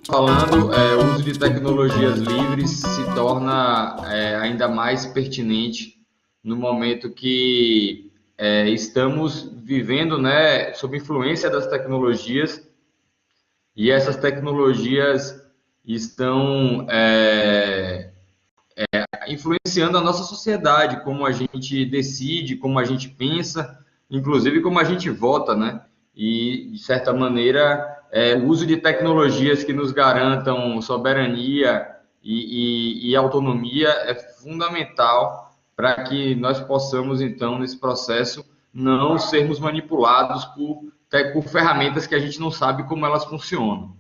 Falando, o uso de tecnologias livres se torna ainda mais pertinente no momento que estamos vivendo, né, sob influência das tecnologias, e essas tecnologias estão influenciando a nossa sociedade, como a gente decide, como a gente pensa, inclusive como a gente vota, né? E, de certa maneira, o uso de tecnologias que nos garantam soberania e autonomia é fundamental para que nós possamos, então, nesse processo, não sermos manipulados por ferramentas que a gente não sabe como elas funcionam.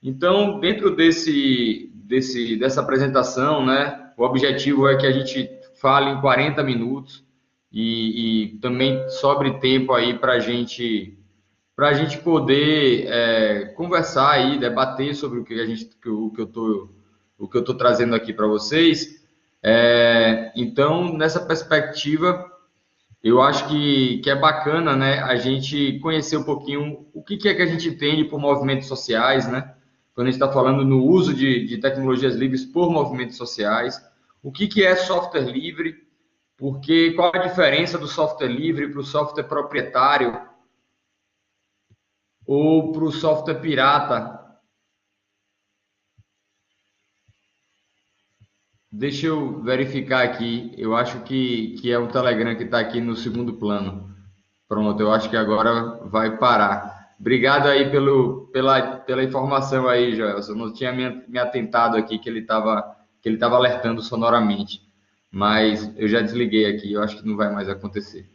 Então, dentro dessa apresentação, né, o objetivo é que a gente fale em 40 minutos e também sobre tempo aí para a gente poder conversar aí, debater sobre o que eu tô trazendo aqui para vocês. Então, nessa perspectiva, eu acho que é bacana, né, a gente conhecer um pouquinho o que é que a gente entende por movimentos sociais, né? Quando a gente está falando no uso de tecnologias livres por movimentos sociais, o que é software livre, porque qual a diferença do software livre para o software proprietário ou para o software pirata. Deixa eu verificar aqui, eu acho que é o Telegram que está aqui no segundo plano. Pronto, eu acho que agora vai parar. Obrigado aí pela informação aí, Joel. Eu não tinha me atentado aqui que ele estava alertando sonoramente. Mas eu já desliguei aqui, eu acho que não vai mais acontecer.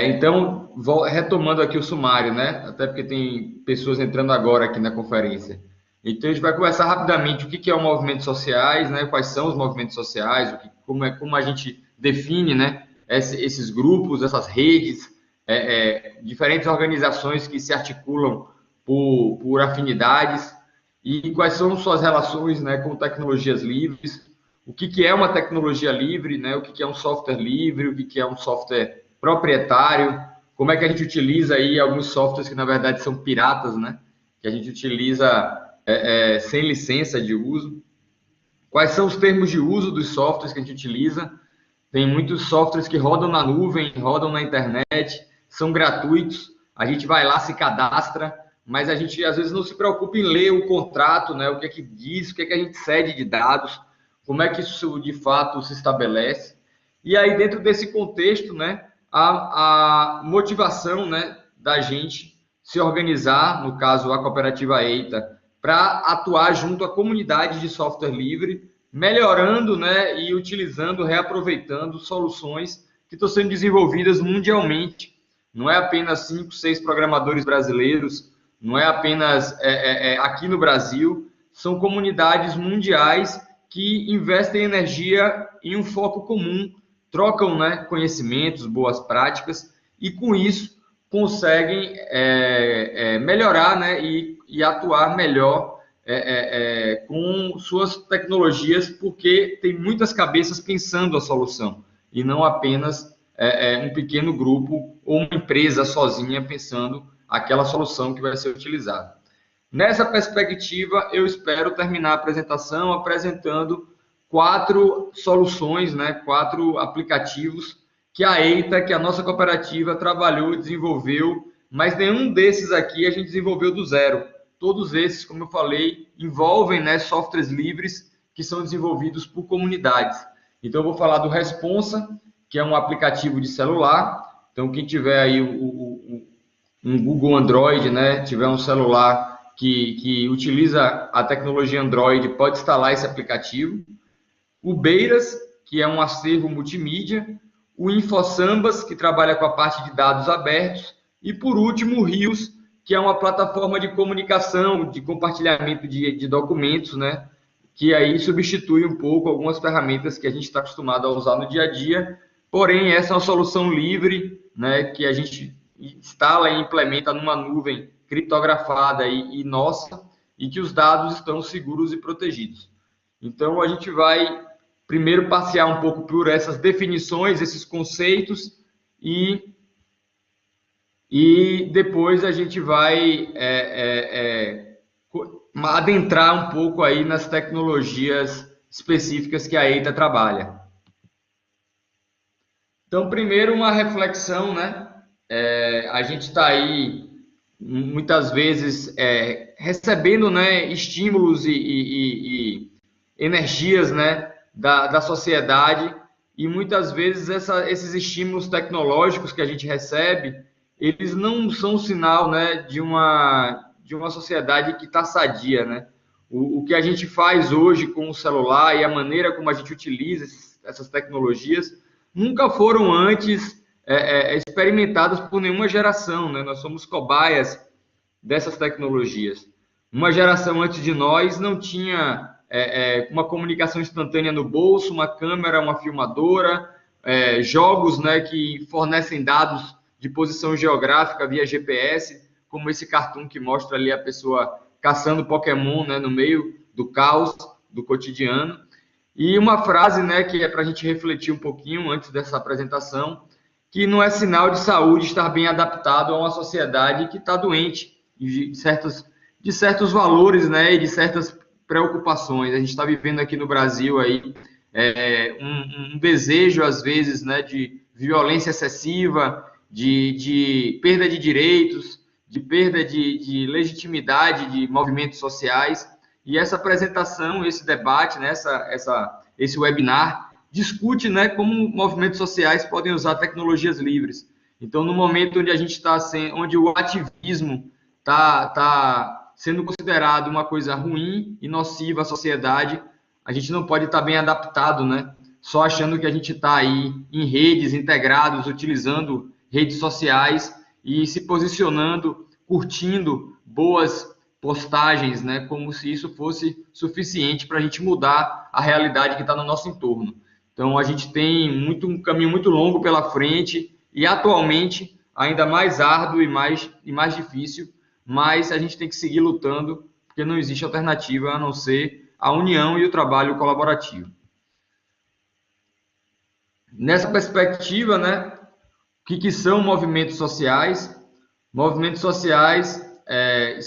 Então, retomando aqui o sumário, né? Até porque tem pessoas entrando agora aqui na conferência. Então, a gente vai conversar rapidamente o que é o movimentos sociais, né? Quais são os movimentos sociais, como a gente define, né? Esses grupos, essas redes, diferentes organizações que se articulam por afinidades e quais são suas relações, né, com tecnologias livres, o que é uma tecnologia livre, né? O que é um software livre, o que é um software proprietário, como é que a gente utiliza aí alguns softwares que na verdade são piratas, né? Que a gente utiliza sem licença de uso. Quais são os termos de uso dos softwares que a gente utiliza? Tem muitos softwares que rodam na nuvem, rodam na internet, são gratuitos. A gente vai lá, se cadastra, mas a gente às vezes não se preocupa em ler o contrato, né? O que é que diz, o que é que a gente cede de dados, como é que isso de fato se estabelece. E aí dentro desse contexto, né? A motivação, né, da gente se organizar, no caso a cooperativa EITA, para atuar junto à comunidade de software livre, melhorando, né, e utilizando, reaproveitando soluções que estão sendo desenvolvidas mundialmente. Não é apenas 5, 6 programadores brasileiros, não é apenas aqui no Brasil, são comunidades mundiais que investem energia em um foco comum, trocam, né, conhecimentos, boas práticas, e com isso conseguem melhorar, né, e atuar melhor com suas tecnologias, porque tem muitas cabeças pensando a solução, e não apenas um pequeno grupo ou uma empresa sozinha pensando aquela solução que vai ser utilizada. Nessa perspectiva, eu espero terminar a apresentação apresentando 4 soluções, né, 4 aplicativos que a EITA, que a nossa cooperativa trabalhou e desenvolveu, mas nenhum desses aqui a gente desenvolveu do zero. Todos esses, como eu falei, envolvem, né, softwares livres que são desenvolvidos por comunidades. Então, eu vou falar do Responsa, que é um aplicativo de celular. Então, quem tiver aí um Google Android, né, tiver um celular que utiliza a tecnologia Android, pode instalar esse aplicativo. O Beiras, que é um acervo multimídia, o InfoSambas, que trabalha com a parte de dados abertos, e por último o Rios, que é uma plataforma de comunicação, de compartilhamento de documentos, né? Que aí substitui um pouco algumas ferramentas que a gente está acostumado a usar no dia a dia, porém essa é uma solução livre né, que a gente instala e implementa numa nuvem criptografada e nossa, e que os dados estão seguros e protegidos. Então, a gente vai primeiro passear um pouco por essas definições, esses conceitos, e depois a gente vai adentrar um pouco aí nas tecnologias específicas que a EITA trabalha. Então, primeiro uma reflexão, né? A gente está aí muitas vezes recebendo, né, estímulos e energias, né, da sociedade, e muitas vezes esses estímulos tecnológicos que a gente recebe, eles não são um sinal, né, de uma sociedade que está sadia, né? O que a gente faz hoje com o celular e a maneira como a gente utiliza essas tecnologias nunca foram antes experimentadas por nenhuma geração, né? Nós somos cobaias dessas tecnologias. Uma geração antes de nós não tinha uma comunicação instantânea no bolso, uma câmera, uma filmadora, jogos, né, que fornecem dados de posição geográfica via GPS, como esse cartoon que mostra ali a pessoa caçando Pokémon, né, no meio do caos do cotidiano. E uma frase, né, que é para a gente refletir um pouquinho antes dessa apresentação, que não é sinal de saúde estar bem adaptado a uma sociedade que está doente de certos valores, né, e de certas preocupações. A gente está vivendo aqui no Brasil aí um desejo, às vezes, né, de violência excessiva, de perda de direitos, de perda de legitimidade de movimentos sociais. E essa apresentação, esse debate, né, esse webinar, discute, né, como movimentos sociais podem usar tecnologias livres. Então, no momento onde a gente está, onde o ativismo está sendo considerado uma coisa ruim e nociva à sociedade, a gente não pode estar bem adaptado, né? Só achando que a gente está aí em redes, integrados, utilizando redes sociais e se posicionando, curtindo boas postagens, né? Como se isso fosse suficiente para a gente mudar a realidade que está no nosso entorno. Então, a gente tem um caminho muito longo pela frente e, atualmente, ainda mais árduo e mais difícil, mas a gente tem que seguir lutando, porque não existe alternativa a não ser a união e o trabalho colaborativo. Nessa perspectiva, né, o que são movimentos sociais? Movimentos sociais é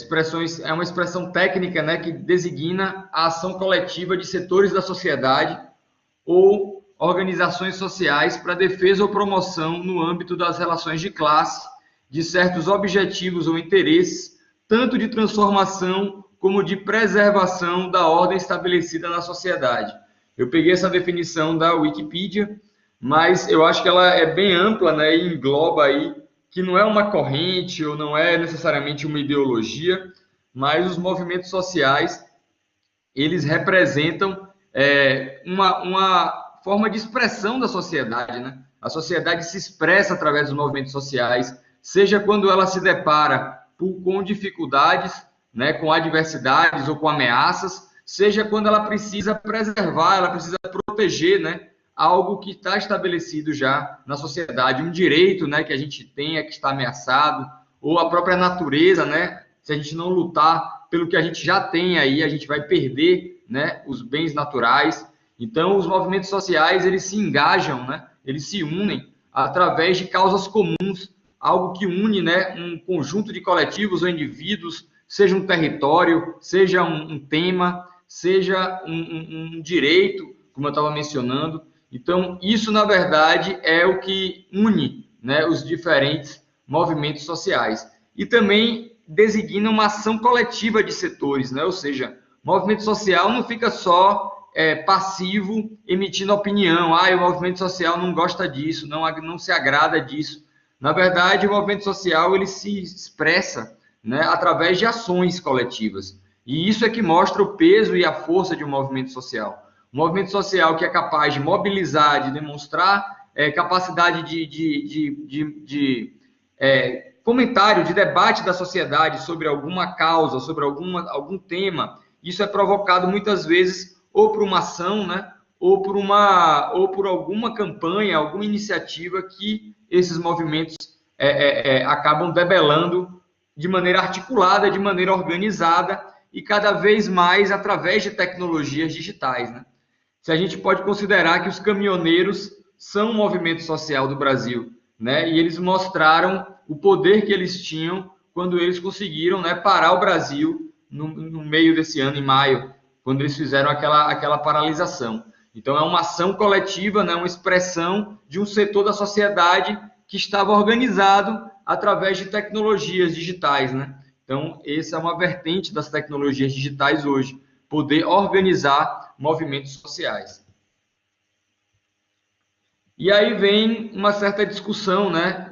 uma expressão técnica, né, que designa a ação coletiva de setores da sociedade ou organizações sociais para defesa ou promoção no âmbito das relações de classe, de certos objetivos ou interesses, tanto de transformação como de preservação da ordem estabelecida na sociedade. Eu peguei essa definição da Wikipedia, mas eu acho que ela é bem ampla, né, e engloba aí que não é uma corrente ou não é necessariamente uma ideologia, mas os movimentos sociais, eles representam uma forma de expressão da sociedade, né? A sociedade se expressa através dos movimentos sociais, seja quando ela se depara com dificuldades, né, com adversidades ou com ameaças, seja quando ela precisa preservar, ela precisa proteger, né, algo que está estabelecido já na sociedade, um direito, né, que a gente tenha que está ameaçado, ou a própria natureza, né, se a gente não lutar pelo que a gente já tem aí, a gente vai perder, né, os bens naturais. Então, os movimentos sociais, eles se engajam, né, eles se unem através de causas comuns, algo que une, né, um conjunto de coletivos ou indivíduos, seja um território, seja um tema, seja um direito, como eu estava mencionando. Então, isso, na verdade, é o que une, né, os diferentes movimentos sociais. E também designa uma ação coletiva de setores, né? Ou seja, o movimento social não fica só passivo, emitindo opinião. O movimento social não gosta disso, não se agrada disso. Na verdade, o movimento social ele se expressa, né, através de ações coletivas. E isso é que mostra o peso e a força de um movimento social. Um movimento social que é capaz de mobilizar, de demonstrar capacidade de comentário, de debate da sociedade sobre alguma causa, sobre algum tema. Isso é provocado muitas vezes ou por uma ação, né, ou por alguma campanha, alguma iniciativa que esses movimentos acabam debelando de maneira articulada, de maneira organizada e cada vez mais através de tecnologias digitais, né? Se a gente pode considerar que os caminhoneiros são um movimento social do Brasil, né? E eles mostraram o poder que eles tinham quando eles conseguiram, né, parar o Brasil no meio desse ano, em maio, quando eles fizeram aquela paralisação. Então, é uma ação coletiva, né, uma expressão de um setor da sociedade que estava organizado através de tecnologias digitais, né? Então, essa é uma vertente das tecnologias digitais hoje, poder organizar movimentos sociais. E aí vem uma certa discussão, né,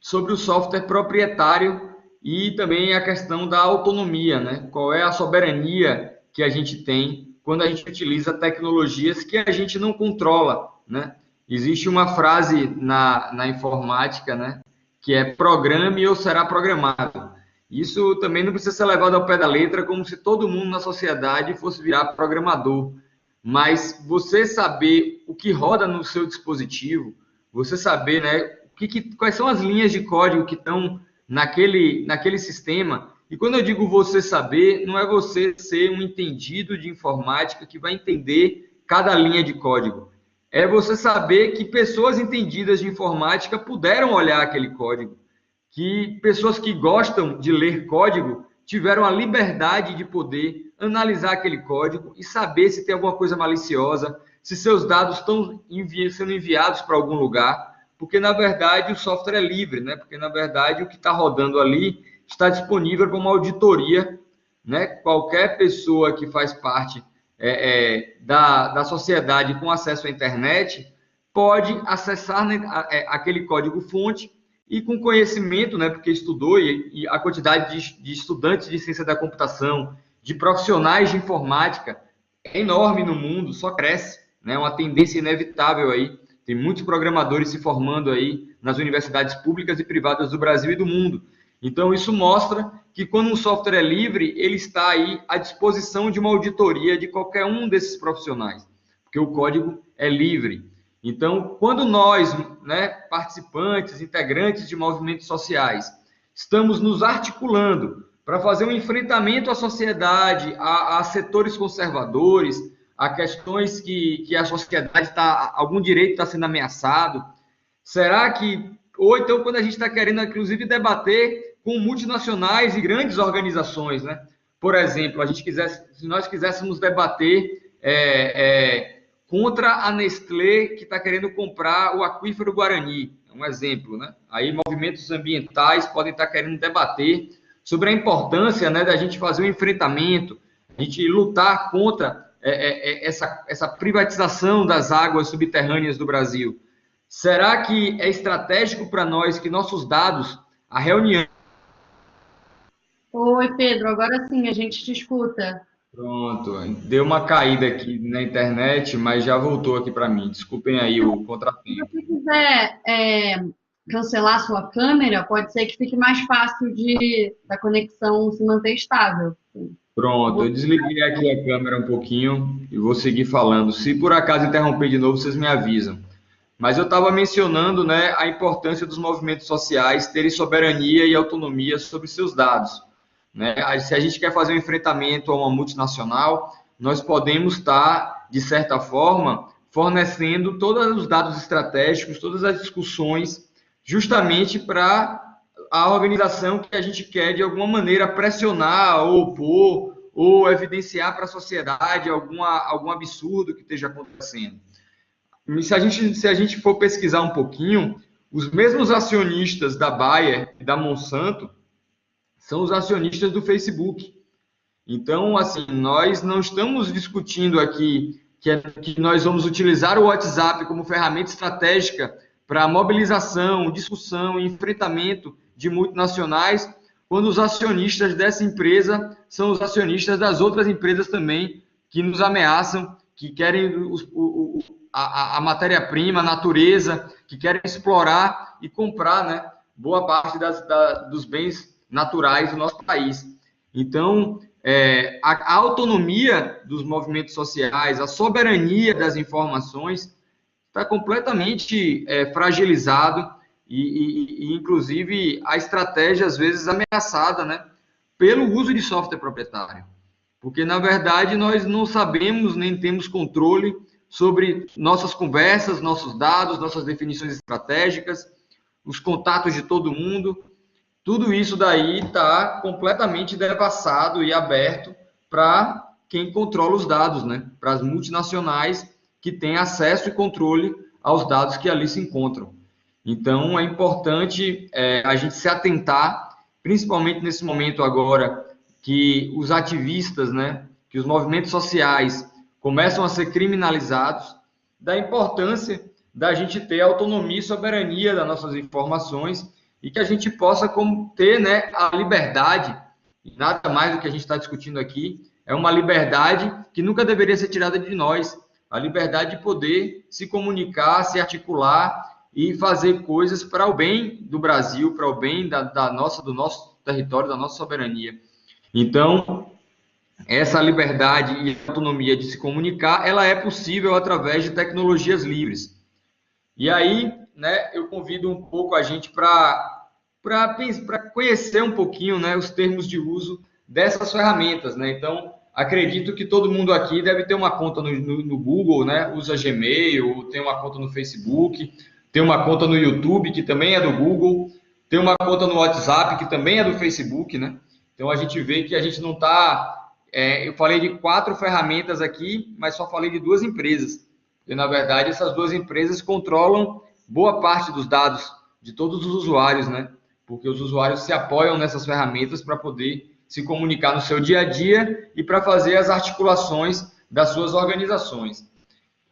sobre o software proprietário e também a questão da autonomia, né? Qual é a soberania que a gente tem quando a gente utiliza tecnologias que a gente não controla, né? Existe uma frase na informática, né, que é programe ou será programado. Isso também não precisa ser levado ao pé da letra, como se todo mundo na sociedade fosse virar programador. Mas você saber o que roda no seu dispositivo, você saber, né, quais são as linhas de código que estão naquele sistema. E quando eu digo você saber, não é você ser um entendido de informática que vai entender cada linha de código. É você saber que pessoas entendidas de informática puderam olhar aquele código, que pessoas que gostam de ler código tiveram a liberdade de poder analisar aquele código e saber se tem alguma coisa maliciosa, se seus dados estão sendo enviados para algum lugar, porque, na verdade, o software é livre, né? Porque, na verdade, o que está rodando ali está disponível para uma auditoria, né? Qualquer pessoa que faz parte da sociedade com acesso à internet pode acessar, né, aquele código-fonte e com conhecimento, né, porque estudou, e a quantidade de estudantes de ciência da computação, de profissionais de informática é enorme no mundo, só cresce, né? Uma tendência inevitável aí. Tem muitos programadores se formando aí nas universidades públicas e privadas do Brasil e do mundo. Então, isso mostra que quando um software é livre, ele está aí à disposição de uma auditoria de qualquer um desses profissionais, porque o código é livre. Então, quando nós, né, participantes, integrantes de movimentos sociais, estamos nos articulando para fazer um enfrentamento à sociedade, a setores conservadores, a questões que a sociedade algum direito está sendo ameaçado, será que, ou então quando a gente está querendo, inclusive, debater com multinacionais e grandes organizações, né? Por exemplo, se nós quiséssemos debater contra a Nestlé, que está querendo comprar o aquífero Guarani, é um exemplo, né? Aí movimentos ambientais podem estar querendo debater sobre a importância, né, da gente fazer um enfrentamento, a gente lutar contra essa privatização das águas subterrâneas do Brasil. Será que é estratégico para nós que nossos dados, a reunião... Oi, Pedro, agora sim a gente te escuta. Pronto, deu uma caída aqui na internet, mas já voltou aqui para mim. Desculpem aí o Se contratempo. você quiser cancelar sua câmera, pode ser que fique mais fácil da conexão se manter estável. Pronto, eu desliguei aqui a câmera um pouquinho e vou seguir falando. Se por acaso interromper de novo, vocês me avisam. Mas eu estava mencionando, né, a importância dos movimentos sociais terem soberania e autonomia sobre seus dados, né? Se a gente quer fazer um enfrentamento a uma multinacional, nós podemos estar, de certa forma, fornecendo todos os dados estratégicos, todas as discussões, justamente para a organização que a gente quer, de alguma maneira, pressionar ou opor ou evidenciar para a sociedade algum absurdo que esteja acontecendo. Se a gente for pesquisar um pouquinho, os mesmos acionistas da Bayer e da Monsanto são os acionistas do Facebook. Então, assim, nós não estamos discutindo aqui que nós vamos utilizar o WhatsApp como ferramenta estratégica para mobilização, discussão e enfrentamento de multinacionais, quando os acionistas dessa empresa são os acionistas das outras empresas também, que nos ameaçam, que querem a matéria-prima, a natureza, que querem explorar e comprar, né, boa parte dos bens naturais do nosso país. Então, a autonomia dos movimentos sociais, a soberania das informações está completamente fragilizado e, inclusive, a estratégia, às vezes, ameaçada, né, pelo uso de software proprietário. Porque, na verdade, nós não sabemos nem temos controle sobre nossas conversas, nossos dados, nossas definições estratégicas, os contatos de todo mundo. Tudo isso daí está completamente devassado e aberto para quem controla os dados, né? Para as multinacionais que têm acesso e controle aos dados que ali se encontram. Então, é importante a gente se atentar, principalmente nesse momento agora que os ativistas, né, que os movimentos sociais começam a ser criminalizados, da importância da gente ter autonomia e soberania das nossas informações e que a gente possa ter, né, a liberdade, nada mais do que a gente está discutindo aqui, é uma liberdade que nunca deveria ser tirada de nós, a liberdade de poder se comunicar, se articular e fazer coisas para o bem do Brasil, para o bem do nosso território, da nossa soberania. Então, essa liberdade e autonomia de se comunicar, ela é possível através de tecnologias livres. E aí, né, eu convido um pouco a gente para conhecer um pouquinho, né, os termos de uso dessas ferramentas, né? Então, acredito que todo mundo aqui deve ter uma conta no Google, né? Usa Gmail, tem uma conta no Facebook, tem uma conta no YouTube, que também é do Google, tem uma conta no WhatsApp, que também é do Facebook, né? Então, a gente vê que a gente não está... eu falei de 4 ferramentas aqui, mas só falei de 2 empresas. Porque, na verdade, essas 2 empresas controlam boa parte dos dados de todos os usuários, né? Porque os usuários se apoiam nessas ferramentas para poder se comunicar no seu dia a dia e para fazer as articulações das suas organizações.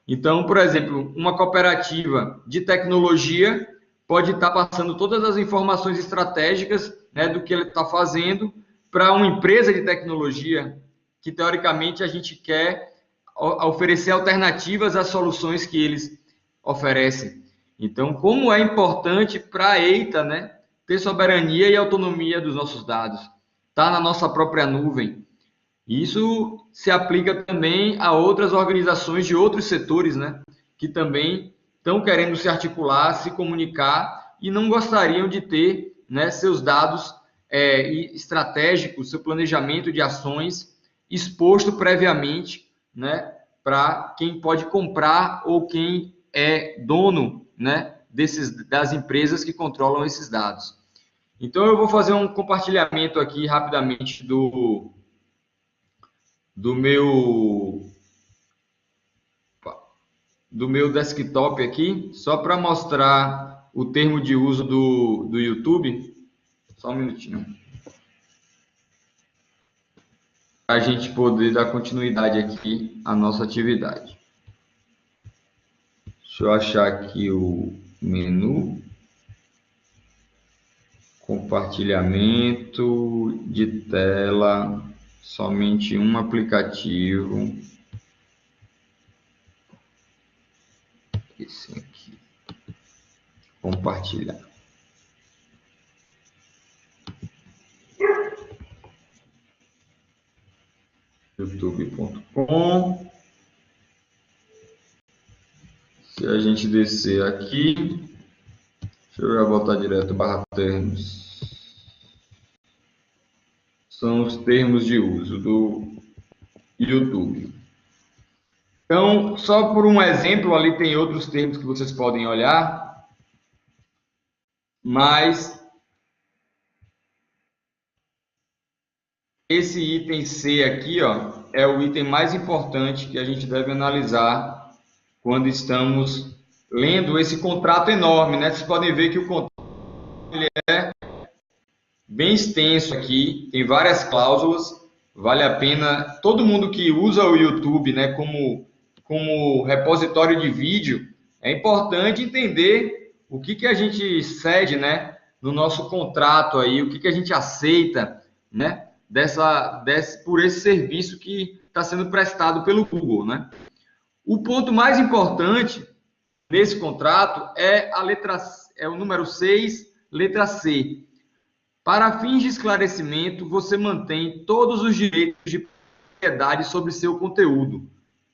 Então, por exemplo, uma cooperativa de tecnologia pode estar passando todas as informações estratégicas, né, do que ele está fazendo para uma empresa de tecnologia que, teoricamente, a gente quer oferecer alternativas às soluções que eles oferecem. Então, como é importante para a EITA, né, ter soberania e autonomia dos nossos dados. Está na nossa própria nuvem. Isso se aplica também a outras organizações de outros setores, né, que também estão querendo se articular, se comunicar e não gostariam de ter, né, seus dados estratégicos, seu planejamento de ações exposto previamente, né, para quem pode comprar ou quem é dono, né, das empresas que controlam esses dados. Então, eu vou fazer um compartilhamento aqui rapidamente do meu desktop aqui, só para mostrar o termo de uso do YouTube. Só um minutinho. Para a gente poder dar continuidade aqui à nossa atividade. Deixa eu achar aqui o menu. Compartilhamento de tela, somente um aplicativo. Esse aqui. Compartilhar. youtube.com. Se a gente descer aqui, deixa eu já botar direto /termos. São os termos de uso do YouTube. Então, só por um exemplo, ali tem outros termos que vocês podem olhar, mas esse item C aqui, ó, é o item mais importante que a gente deve analisar quando estamos lendo esse contrato enorme, né? Vocês podem ver que o contrato ele é bem extenso aqui, tem várias cláusulas, vale a pena, todo mundo que usa o YouTube, né, como repositório de vídeo, é importante entender o que a gente cede, né, no nosso contrato aí, o que a gente aceita, né, por esse serviço que está sendo prestado pelo Google, né. O ponto mais importante nesse contrato é o número 6, letra C. Para fins de esclarecimento, você mantém todos os direitos de propriedade sobre seu conteúdo.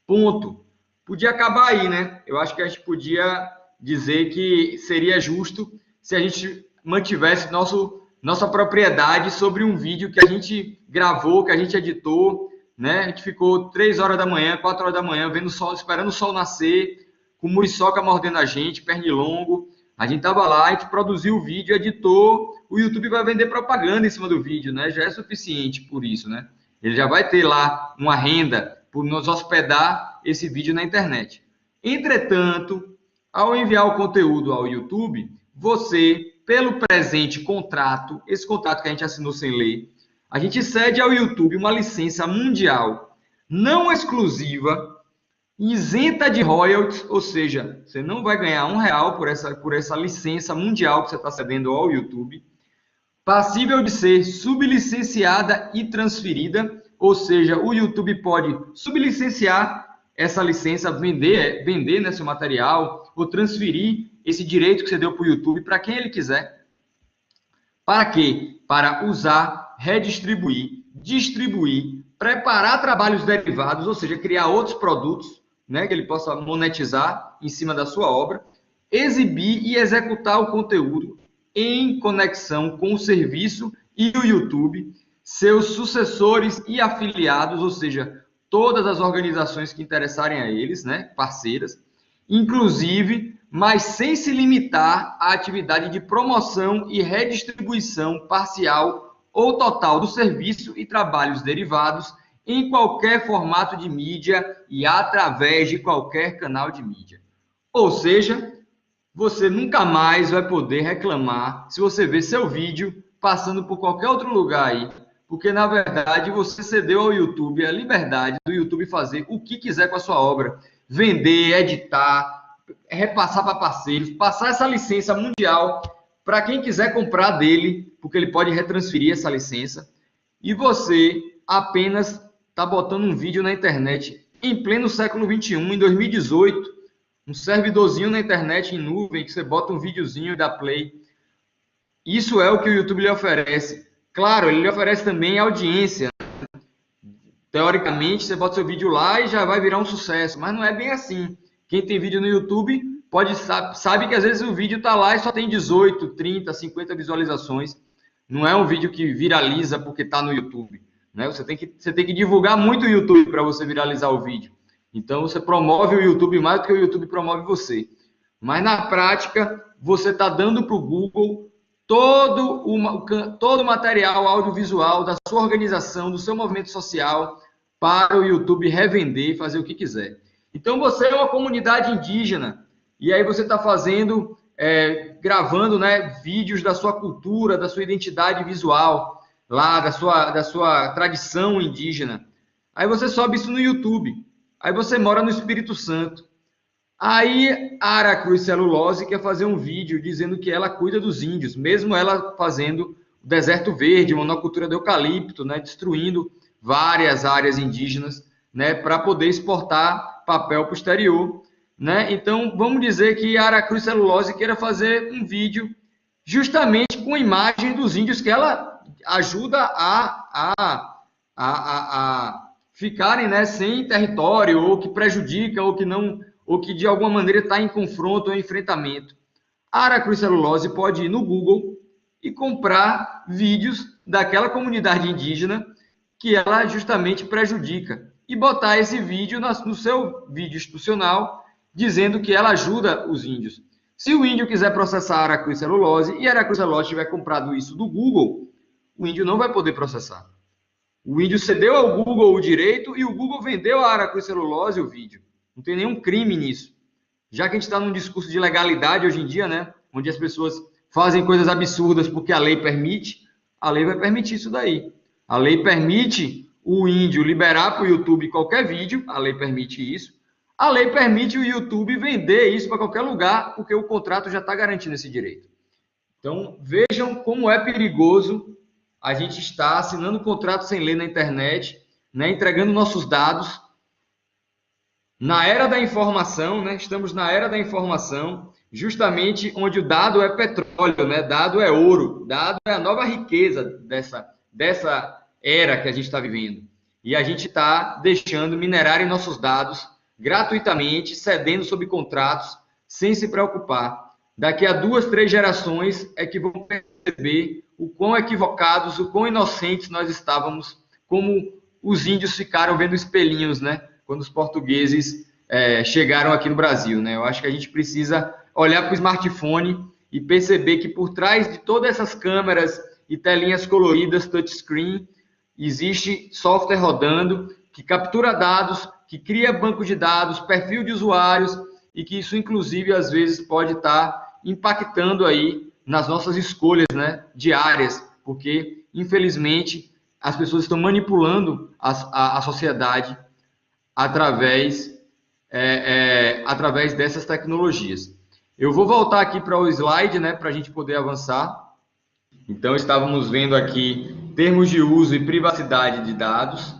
Ponto. Podia acabar aí, né? Eu acho que a gente podia dizer que seria justo se a gente mantivesse nossa propriedade sobre um vídeo que a gente gravou, que a gente editou, né? A gente ficou 3 horas da manhã, 4 horas da manhã, vendo o sol, esperando o sol nascer, com muriçoca mordendo a gente, pernilongo. A gente estava lá, a gente produziu o vídeo, editou, o YouTube vai vender propaganda em cima do vídeo, né? Já é suficiente por isso, né? Ele já vai ter lá uma renda por nos hospedar esse vídeo na internet. Entretanto, ao enviar o conteúdo ao YouTube, você, pelo presente contrato, esse contrato que a gente assinou sem ler, a gente cede ao YouTube uma licença mundial não exclusiva, isenta de royalties, ou seja, você não vai ganhar R$1 por essa licença mundial que você está cedendo ao YouTube, passível de ser sublicenciada e transferida, ou seja, o YouTube pode sublicenciar essa licença, vender né, seu material, ou transferir esse direito que você deu para o YouTube para quem ele quiser. Para quê? Para usar, redistribuir, distribuir, preparar trabalhos derivados, ou seja, criar outros produtos, né, que ele possa monetizar em cima da sua obra, exibir e executar o conteúdo em conexão com o serviço e o YouTube, seus sucessores e afiliados, ou seja, todas as organizações que interessarem a eles, né, parceiras, inclusive, mas sem se limitar à atividade de promoção e redistribuição parcial ou total do serviço e trabalhos derivados em qualquer formato de mídia e através de qualquer canal de mídia. Ou seja, você nunca mais vai poder reclamar se você ver seu vídeo passando por qualquer outro lugar aí, porque, na verdade, você cedeu ao YouTube a liberdade do YouTube fazer o que quiser com a sua obra, vender, editar, repassar para parceiros, passar essa licença mundial para quem quiser comprar dele, porque ele pode retransferir essa licença, e você apenas está botando um vídeo na internet em pleno século XXI, em 2018, um servidorzinho na internet em nuvem, que você bota um videozinho e dá play. Isso é o que o YouTube lhe oferece. Claro, ele lhe oferece também audiência. Teoricamente, você bota seu vídeo lá e já vai virar um sucesso, mas não é bem assim. Quem tem vídeo no YouTube sabe que às vezes o vídeo está lá e só tem 18, 30, 50 visualizações. Não é um vídeo que viraliza porque está no YouTube, né? Você tem que divulgar muito o YouTube para você viralizar o vídeo. Então, você promove o YouTube mais do que o YouTube promove você. Mas, na prática, você está dando para o Google todo o material audiovisual da sua organização, do seu movimento social, para o YouTube revender e fazer o que quiser. Então, você é uma comunidade indígena, e aí você está fazendo, gravando, né, vídeos da sua cultura, da sua identidade visual, lá da sua tradição indígena. Aí você sobe isso no YouTube. Aí você mora no Espírito Santo. Aí a Aracruz Celulose quer fazer um vídeo dizendo que ela cuida dos índios, mesmo ela fazendo o deserto verde, monocultura de eucalipto, né, destruindo várias áreas indígenas, né, para poder exportar papel para o exterior, né? Então, vamos dizer que a Aracruz Celulose queira fazer um vídeo justamente com a imagem dos índios que ela ajuda a ficarem, né, sem território, ou que prejudicam, ou que de alguma maneira está em confronto ou enfrentamento. A Aracruz Celulose pode ir no Google e comprar vídeos daquela comunidade indígena que ela justamente prejudica e botar esse vídeo no seu vídeo institucional dizendo que ela ajuda os índios. Se o índio quiser processar a Aracruz Celulose e a Aracruz Celulose tiver comprado isso do Google, o índio não vai poder processar. O índio cedeu ao Google o direito e o Google vendeu a Aracruz Celulose o vídeo. Não tem nenhum crime nisso. Já que a gente está num discurso de legalidade hoje em dia, né, onde as pessoas fazem coisas absurdas porque a lei permite, a lei vai permitir isso daí. A lei permite o índio liberar para o YouTube qualquer vídeo, a lei permite isso. A lei permite o YouTube vender isso para qualquer lugar, porque o contrato já está garantindo esse direito. Então, vejam como é perigoso a gente está assinando contrato sem lei na internet, né, entregando nossos dados na era da informação, né? Estamos na era da informação, justamente onde o dado é petróleo, né? Dado é ouro, dado é a nova riqueza dessa era que a gente está vivendo. E a gente está deixando minerarem nossos dados gratuitamente, cedendo sob contratos, sem se preocupar. Daqui a 2, 3 gerações é que vão perceber o quão equivocados, o quão inocentes nós estávamos, como os índios ficaram vendo espelhinhos, né? Quando os portugueses chegaram aqui no Brasil, né? Eu acho que a gente precisa olhar para o smartphone e perceber que por trás de todas essas câmeras e telinhas coloridas, touchscreen, existe software rodando que captura dados, que cria banco de dados, perfil de usuários e que isso, inclusive, às vezes pode estar impactando aí nas nossas escolhas, né, diárias, porque, infelizmente, as pessoas estão manipulando a sociedade através dessas tecnologias. Eu vou voltar aqui para o slide, né, para a gente poder avançar. Então, estávamos vendo aqui termos de uso e privacidade de dados.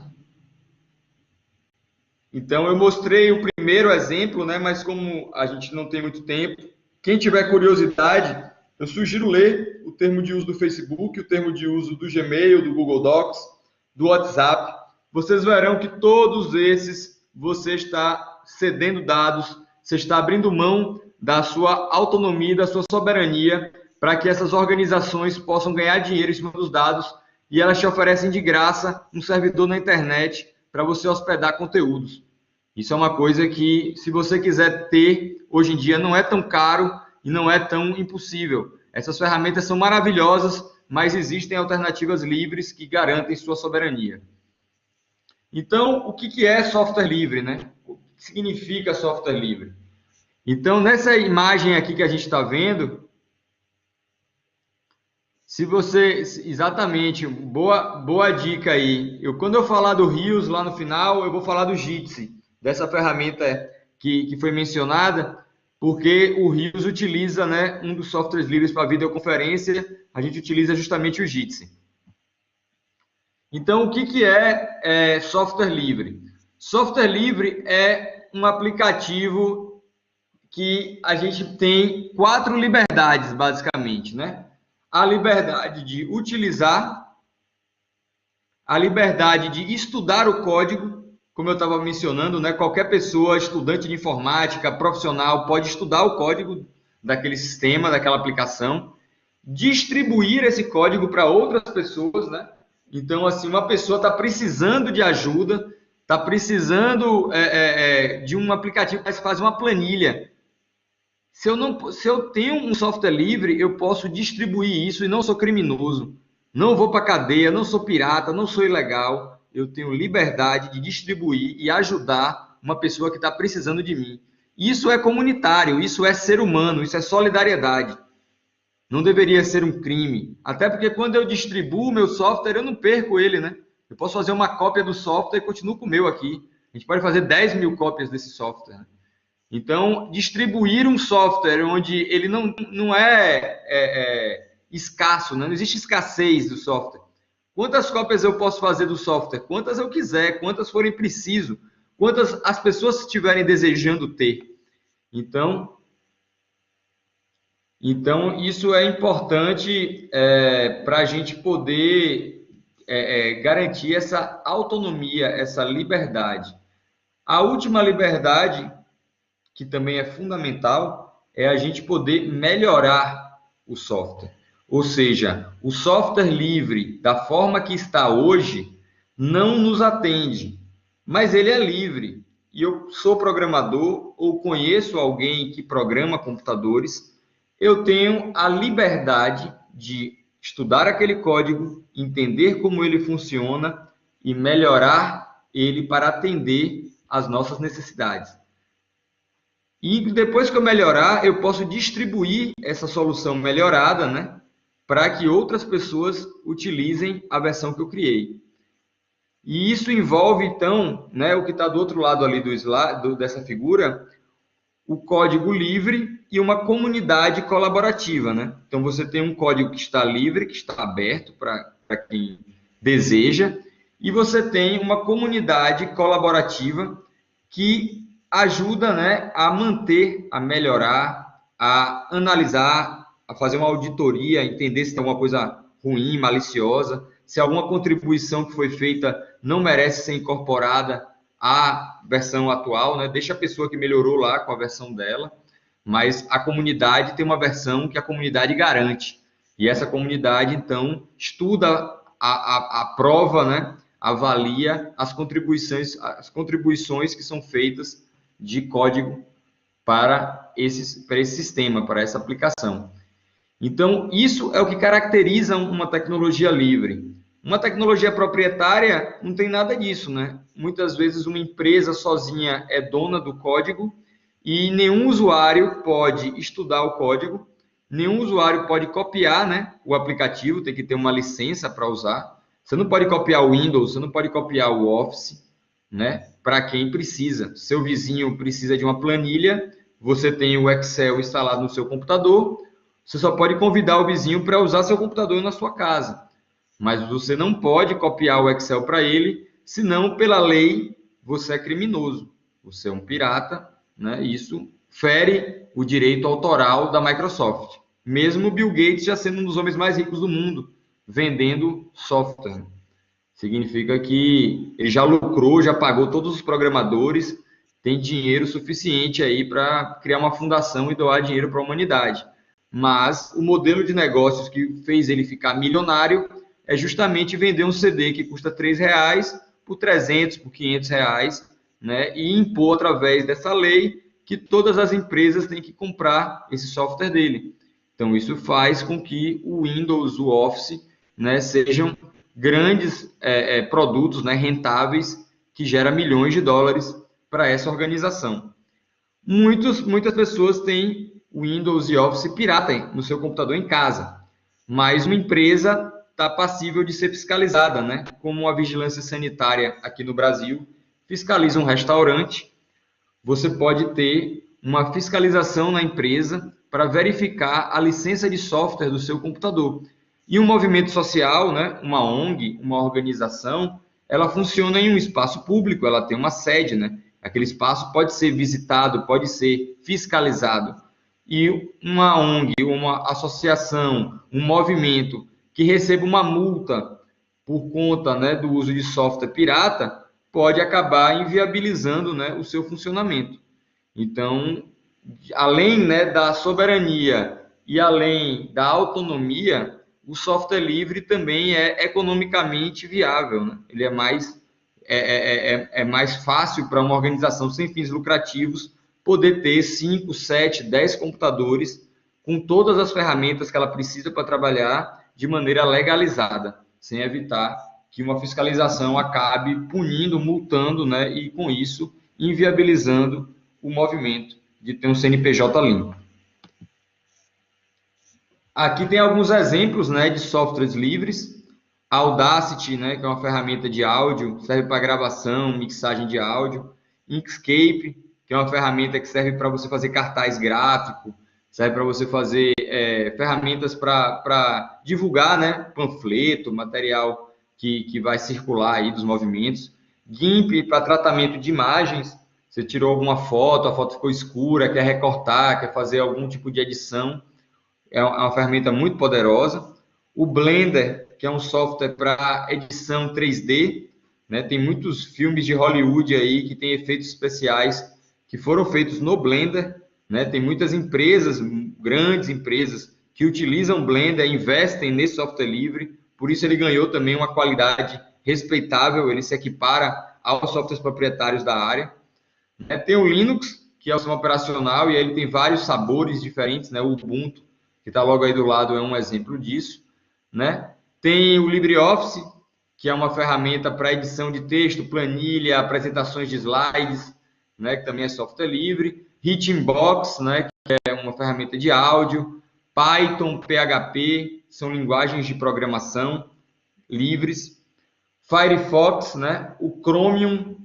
Então, eu mostrei o primeiro exemplo, né, mas como a gente não tem muito tempo, quem tiver curiosidade, eu sugiro ler o termo de uso do Facebook, o termo de uso do Gmail, do Google Docs, do WhatsApp. Vocês verão que todos esses você está cedendo dados, você está abrindo mão da sua autonomia, da sua soberania, para que essas organizações possam ganhar dinheiro em cima dos dados e elas te oferecem de graça um servidor na internet para você hospedar conteúdos. Isso é uma coisa que, se você quiser ter, hoje em dia não é tão caro e não é tão impossível. Essas ferramentas são maravilhosas, mas existem alternativas livres que garantem sua soberania. Então, o que é software livre, né? O que significa software livre? Então, nessa imagem aqui que a gente está vendo, se você... Exatamente, boa dica aí. Quando eu falar do Rios lá no final, eu vou falar do Jitsi, dessa ferramenta que foi mencionada, porque o Rios utiliza, né, um dos softwares livres para videoconferência, a gente utiliza justamente o Jitsi. Então, o que é software livre? Software livre é um aplicativo que a gente tem 4 liberdades, basicamente, né? A liberdade de utilizar, a liberdade de estudar o código, como eu estava mencionando, né? Qualquer pessoa, estudante de informática, profissional, pode estudar o código daquele sistema, daquela aplicação, distribuir esse código para outras pessoas, né? Então, assim, uma pessoa está precisando de ajuda, está precisando de um aplicativo para fazer uma planilha. Se eu tenho um software livre, eu posso distribuir isso e não sou criminoso. Não vou para a cadeia, não sou pirata, não sou ilegal. Eu tenho liberdade de distribuir e ajudar uma pessoa que está precisando de mim. Isso é comunitário, isso é ser humano, isso é solidariedade. Não deveria ser um crime. Até porque quando eu distribuo o meu software, eu não perco ele, né? Eu posso fazer uma cópia do software e continuo com o meu aqui. A gente pode fazer 10 mil cópias desse software. Então, distribuir um software onde ele não é escasso, né? Não existe escassez do software. Quantas cópias eu posso fazer do software? Quantas eu quiser, quantas forem preciso, quantas as pessoas estiverem desejando ter. Então isso é importante para a gente poder garantir essa autonomia, essa liberdade. A última liberdade, que também é fundamental, é a gente poder melhorar o software. Ou seja, o software livre, da forma que está hoje, não nos atende, mas ele é livre. E eu sou programador ou conheço alguém que programa computadores, eu tenho a liberdade de estudar aquele código, entender como ele funciona e melhorar ele para atender às nossas necessidades. E depois que eu melhorar, eu posso distribuir essa solução melhorada, né, para que outras pessoas utilizem a versão que eu criei. E isso envolve, então, né, o que está do outro lado ali dessa figura, o código livre e uma comunidade colaborativa, né? Então, você tem um código que está livre, que está aberto para quem deseja, e você tem uma comunidade colaborativa que ajuda, né, a manter, a melhorar, a analisar, a fazer uma auditoria, entender se tem alguma coisa ruim, maliciosa, se alguma contribuição que foi feita não merece ser incorporada à versão atual, né? Deixa a pessoa que melhorou lá com a versão dela, mas a comunidade tem uma versão que a comunidade garante. E essa comunidade, então, estuda a prova, né? Avalia as contribuições que são feitas de código para esse sistema, para essa aplicação. Então, isso é o que caracteriza uma tecnologia livre. Uma tecnologia proprietária não tem nada disso, né? Muitas vezes uma empresa sozinha é dona do código e nenhum usuário pode estudar o código, nenhum usuário pode copiar, né, o aplicativo, tem que ter uma licença para usar. Você não pode copiar o Windows, você não pode copiar o Office, né, para quem precisa. Seu vizinho precisa de uma planilha, você tem o Excel instalado no seu computador, você só pode convidar o vizinho para usar seu computador na sua casa. Mas você não pode copiar o Excel para ele, senão, pela lei, você é criminoso. Você é um pirata, né? Isso fere o direito autoral da Microsoft. Mesmo Bill Gates já sendo um dos homens mais ricos do mundo, vendendo software. Significa que ele já lucrou, já pagou todos os programadores, tem dinheiro suficiente aí para criar uma fundação e doar dinheiro para a humanidade. Mas o modelo de negócios que fez ele ficar milionário é justamente vender um CD que custa R$3 por 300, por R$500, né? E impor através dessa lei que todas as empresas têm que comprar esse software dele. Então isso faz com que o Windows, o Office, né, sejam grandes produtos, né, rentáveis, que geram milhões de dólares para essa organização. Muitas pessoas têm Windows e Office pirata no seu computador em casa, mas uma empresa está passível de ser fiscalizada, né? Como a vigilância sanitária aqui no Brasil fiscaliza um restaurante, você pode ter uma fiscalização na empresa para verificar a licença de software do seu computador. E um movimento social, né? Uma ONG, uma organização, ela funciona em um espaço público, ela tem uma sede, né? Aquele espaço pode ser visitado, pode ser fiscalizado. E uma ONG, uma associação, um movimento que receba uma multa por conta, né, do uso de software pirata, pode acabar inviabilizando, né, o seu funcionamento. Então, além, né, da soberania e além da autonomia, o software livre também é economicamente viável, né? Ele é mais fácil para uma organização sem fins lucrativos poder ter 5, 7, 10 computadores com todas as ferramentas que ela precisa para trabalhar de maneira legalizada, sem evitar que uma fiscalização acabe punindo, multando, né, e com isso inviabilizando o movimento de ter um CNPJ limpo. Aqui tem alguns exemplos, né, de softwares livres. A Audacity, né, que é uma ferramenta de áudio, serve para gravação, mixagem de áudio. Inkscape, que é uma ferramenta que serve para você fazer cartaz gráfico, serve para você fazer ferramentas para divulgar, né, panfleto, material que vai circular aí dos movimentos. GIMP para tratamento de imagens. Você tirou alguma foto, a foto ficou escura, quer recortar, quer fazer algum tipo de edição. É uma ferramenta muito poderosa. O Blender, que é um software para edição 3D, né? Tem muitos filmes de Hollywood aí que tem efeitos especiais que foram feitos no Blender, né? Tem muitas empresas, grandes empresas, que utilizam Blender, investem nesse software livre, por isso ele ganhou também uma qualidade respeitável, ele se equipara aos softwares proprietários da área. Tem o Linux, que é o sistema operacional, e aí ele tem vários sabores diferentes, né? O Ubuntu, que está logo aí do lado, é um exemplo disso, né? Tem o LibreOffice, que é uma ferramenta para edição de texto, planilha, apresentações de slides, né? Que também é software livre. Hitbox, né? Que é uma ferramenta de áudio. Python, PHP, são linguagens de programação livres. Firefox, né? O Chromium,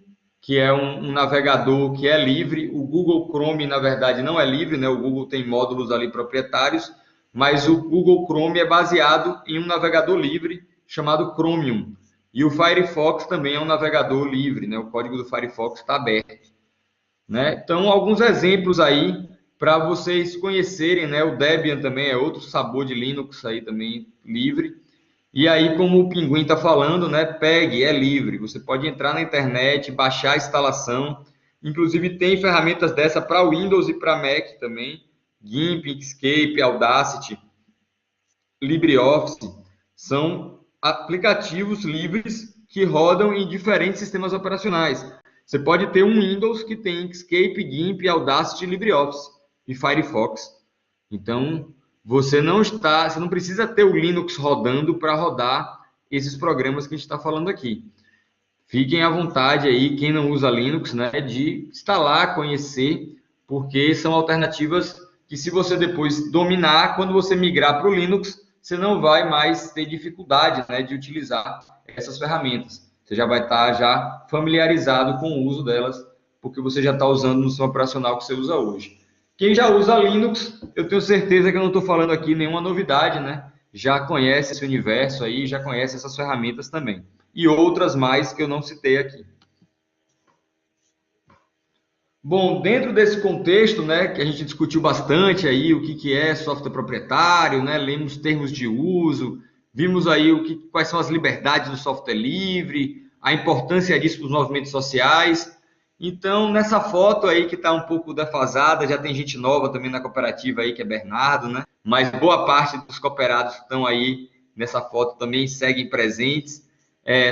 que é um navegador que é livre. O Google Chrome, na verdade, não é livre, né? O Google tem módulos ali proprietários, mas o Google Chrome é baseado em um navegador livre chamado Chromium. E o Firefox também é um navegador livre, né? O código do Firefox está aberto. né? Então, alguns exemplos aí para vocês conhecerem, né? O Debian também é outro sabor de Linux aí também livre. E aí, como o Pinguim está falando, né? Pegue, é livre. Você pode entrar na internet, baixar a instalação. Inclusive, tem ferramentas dessa para Windows e para Mac também. GIMP, Inkscape, Audacity, LibreOffice. São aplicativos livres que rodam em diferentes sistemas operacionais. Você pode ter um Windows que tem Inkscape, GIMP, Audacity, LibreOffice e Firefox. Então, você não precisa ter o Linux rodando para rodar esses programas que a gente está falando aqui. Fiquem à vontade aí, quem não usa Linux, né, de instalar, conhecer, porque são alternativas que, se você depois dominar, quando você migrar para o Linux, você não vai mais ter dificuldade, né, de utilizar essas ferramentas. Você já vai estar já familiarizado com o uso delas, porque você já está usando no sistema operacional que você usa hoje. Quem já usa Linux, eu tenho certeza que eu não estou falando aqui nenhuma novidade, né? Já conhece esse universo aí, já conhece essas ferramentas também. E outras mais que eu não citei aqui. Bom, dentro desse contexto, né, que a gente discutiu bastante aí o que é software proprietário, né, lemos termos de uso, vimos aí quais são as liberdades do software livre, a importância disso para os movimentos sociais. Então, nessa foto aí que está um pouco defasada, já tem gente nova também na cooperativa aí, que é Bernardo, né? Mas boa parte dos cooperados que estão aí nessa foto também seguem presentes.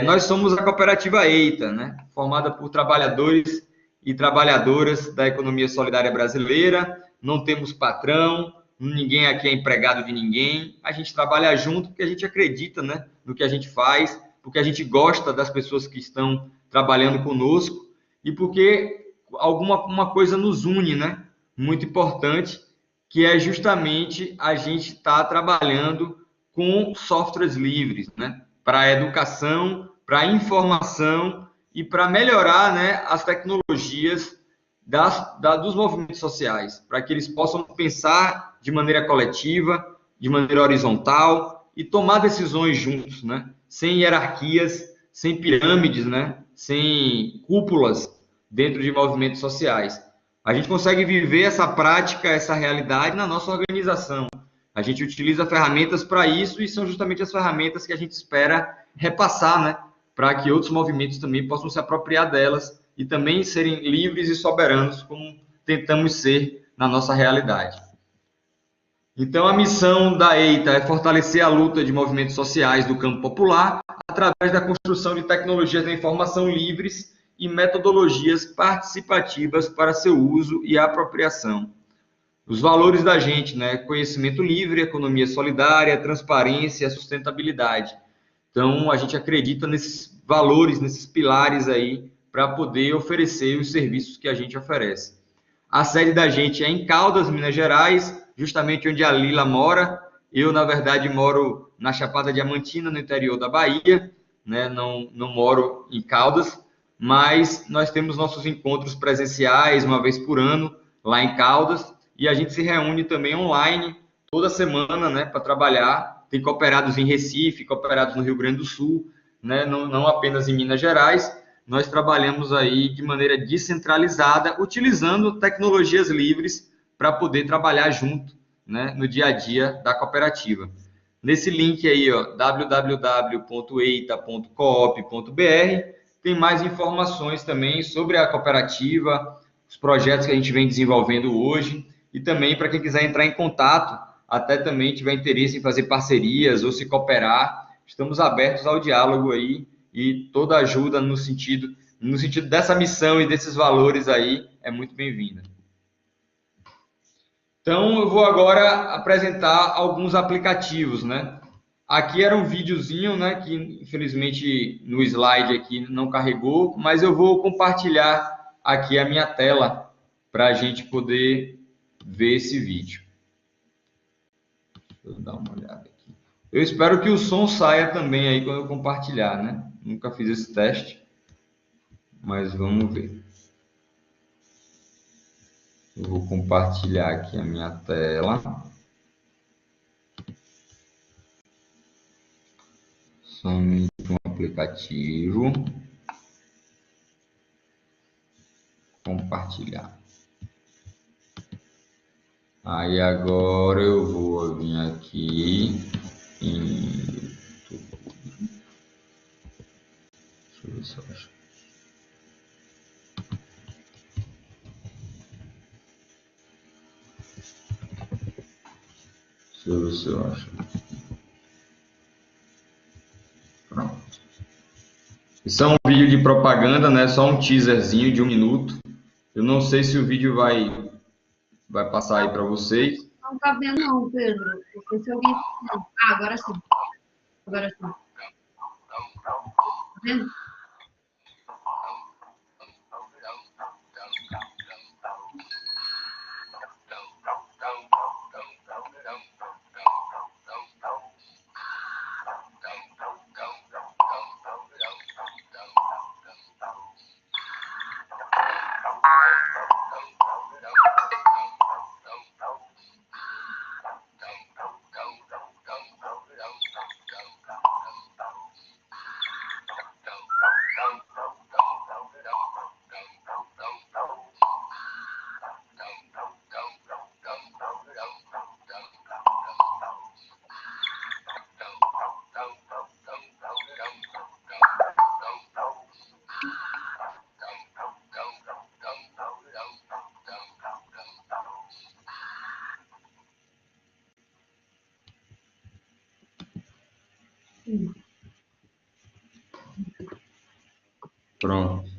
Nós somos a cooperativa EITA, né? Formada por trabalhadores e trabalhadoras da economia solidária brasileira. Não temos patrão, ninguém aqui é empregado de ninguém. A gente trabalha junto porque a gente acredita, né, no que a gente faz, porque a gente gosta das pessoas que estão trabalhando conosco e porque uma coisa nos une, né? Muito importante, que é justamente a gente estar trabalhando com softwares livres, né? Para a educação, para a informação e para melhorar, né, as tecnologias dos movimentos sociais, para que eles possam pensar de maneira coletiva, de maneira horizontal e tomar decisões juntos, né? Sem hierarquias, sem pirâmides, né? Sem cúpulas dentro de movimentos sociais. A gente consegue viver essa prática, essa realidade na nossa organização. A gente utiliza ferramentas para isso e são justamente as ferramentas que a gente espera repassar, né? Para que outros movimentos também possam se apropriar delas e também serem livres e soberanos, como tentamos ser na nossa realidade. Então, a missão da EITA é fortalecer a luta de movimentos sociais do campo popular através da construção de tecnologias da informação livres e metodologias participativas para seu uso e apropriação. Os valores da gente, né? Conhecimento livre, economia solidária, transparência, sustentabilidade. Então, a gente acredita nesses valores, nesses pilares aí, para poder oferecer os serviços que a gente oferece. A sede da gente é em Caldas, Minas Gerais, justamente onde a Lila mora. Eu, na verdade, moro na Chapada Diamantina, no interior da Bahia, né? Não moro em Caldas, mas nós temos nossos encontros presenciais uma vez por ano lá em Caldas e a gente se reúne também online toda semana, né, para trabalhar. Tem cooperados em Recife, cooperados no Rio Grande do Sul, né, não apenas em Minas Gerais. Nós trabalhamos aí de maneira descentralizada, utilizando tecnologias livres para poder trabalhar junto, né, no dia a dia da cooperativa. Nesse link aí, www.eita.coop.br, tem mais informações também sobre a cooperativa, os projetos que a gente vem desenvolvendo hoje e também para quem quiser entrar em contato, até também tiver interesse em fazer parcerias ou se cooperar, estamos abertos ao diálogo aí e toda ajuda no sentido dessa missão e desses valores aí é muito bem-vinda. Então, eu vou agora apresentar alguns aplicativos, né? Aqui era um videozinho, né, que infelizmente no slide aqui não carregou, mas eu vou compartilhar aqui a minha tela para a gente poder ver esse vídeo. Deixa eu dar uma olhada aqui. Eu espero que o som saia também aí quando eu compartilhar, né? Nunca fiz esse teste, mas vamos ver. Eu vou compartilhar aqui a minha tela. Somente um aplicativo. Compartilhar. Aí agora eu vou vir aqui em... Deixa eu ver se eu acho. Deixa eu ver se eu acho. Pronto. Isso é um vídeo de propaganda, né? Só um teaserzinho de 1 minuto. Eu não sei se o vídeo vai passar aí para vocês. Não tá vendo não, Pedro. Não sei se alguém... Ah, agora sim. Agora sim. Tá vendo? Pronto.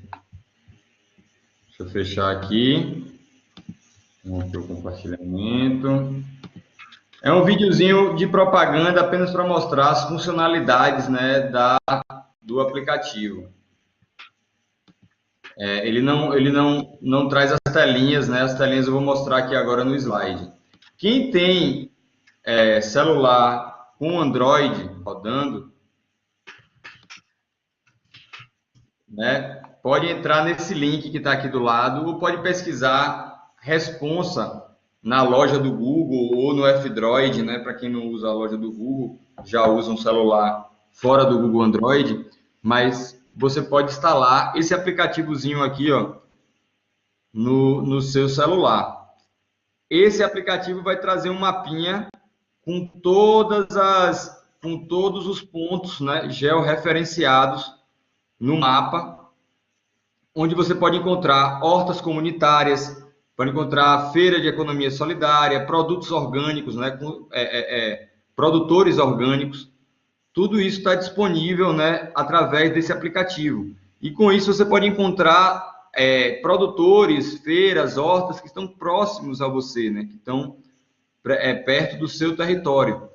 Deixa eu fechar aqui. Vamos para o compartilhamento. É um videozinho de propaganda apenas para mostrar as funcionalidades, né, do aplicativo. Ele não traz as telinhas, né? As telinhas eu vou mostrar aqui agora no slide. Quem tem celular com Android rodando, né, pode entrar nesse link que está aqui do lado ou pode pesquisar Responsa na loja do Google ou no F-Droid, né? Para quem não usa a loja do Google, já usa um celular fora do Google Android, mas você pode instalar esse aplicativozinho aqui, ó, no seu celular. Esse aplicativo vai trazer um mapinha com todos os pontos, né, georreferenciados no mapa, onde você pode encontrar hortas comunitárias, pode encontrar feira de economia solidária, produtos orgânicos, né, produtores orgânicos. Tudo isso está disponível, né, através desse aplicativo. E com isso você pode encontrar produtores, feiras, hortas que estão próximos a você, né, que estão perto do seu território.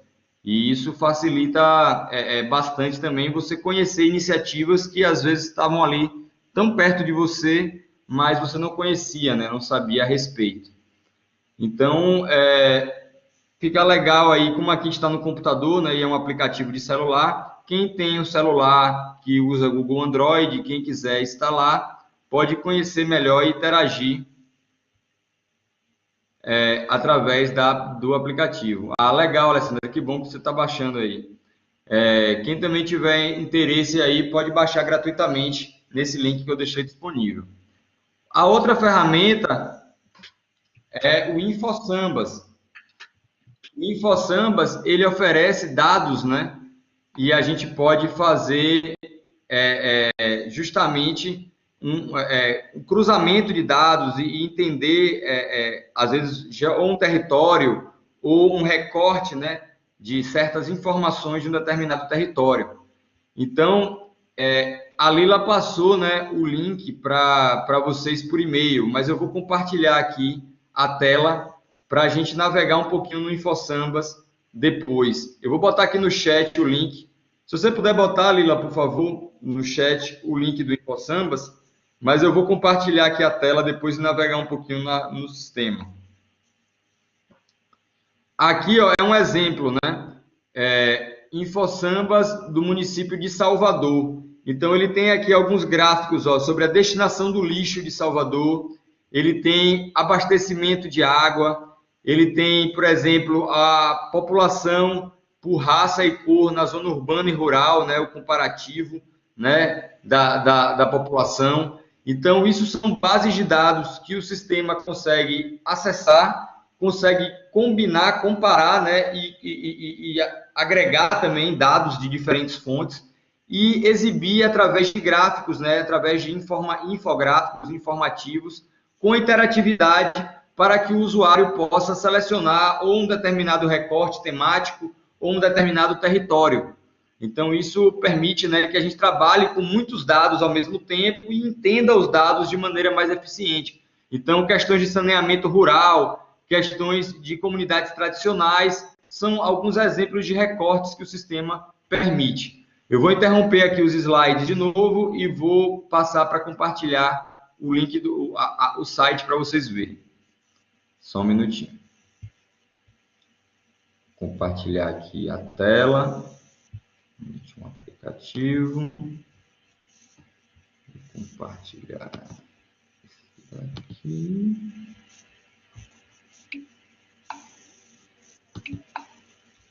E isso facilita bastante também você conhecer iniciativas que às vezes estavam ali tão perto de você, mas você não conhecia, né, não sabia a respeito. Então, fica legal aí, como aqui está no computador, né, e é um aplicativo de celular, quem tem um celular que usa Google Android, quem quiser instalar, pode conhecer melhor e interagir através do aplicativo. Ah, legal, Alessandra, que bom que você está baixando aí. Quem também tiver interesse aí, pode baixar gratuitamente nesse link que eu deixei disponível. A outra ferramenta é o InfoSambas. O InfoSambas, ele oferece dados, né? E a gente pode fazer justamente um cruzamento de dados e entender, às vezes, ou um território ou um recorte, né, de certas informações de um determinado território. Então, a Lila passou, né, o link para vocês por e-mail, mas eu vou compartilhar aqui a tela para a gente navegar um pouquinho no InfoSambas depois. Eu vou botar aqui no chat o link. Se você puder botar, Lila, por favor, no chat o link do InfoSambas, mas eu vou compartilhar aqui a tela depois e navegar um pouquinho no sistema. Aqui, ó, é um exemplo, né? InfoSambas do município de Salvador. Então, ele tem aqui alguns gráficos, ó, sobre a destinação do lixo de Salvador. Ele tem abastecimento de água. Ele tem, por exemplo, a população por raça e cor na zona urbana e rural, né? O comparativo, né? da população. Então, isso são bases de dados que o sistema consegue acessar, consegue combinar, comparar, né, e agregar também dados de diferentes fontes e exibir através de gráficos, né, através de infográficos informativos, com interatividade, para que o usuário possa selecionar ou um determinado recorte temático ou um determinado território. Então, isso permite, né, que a gente trabalhe com muitos dados ao mesmo tempo e entenda os dados de maneira mais eficiente. Então, questões de saneamento rural, questões de comunidades tradicionais, são alguns exemplos de recortes que o sistema permite. Eu vou interromper aqui os slides de novo e vou passar para compartilhar o link o site para vocês verem. Só um minutinho. Compartilhar aqui a tela. Um aplicativo. Vou compartilhar aqui.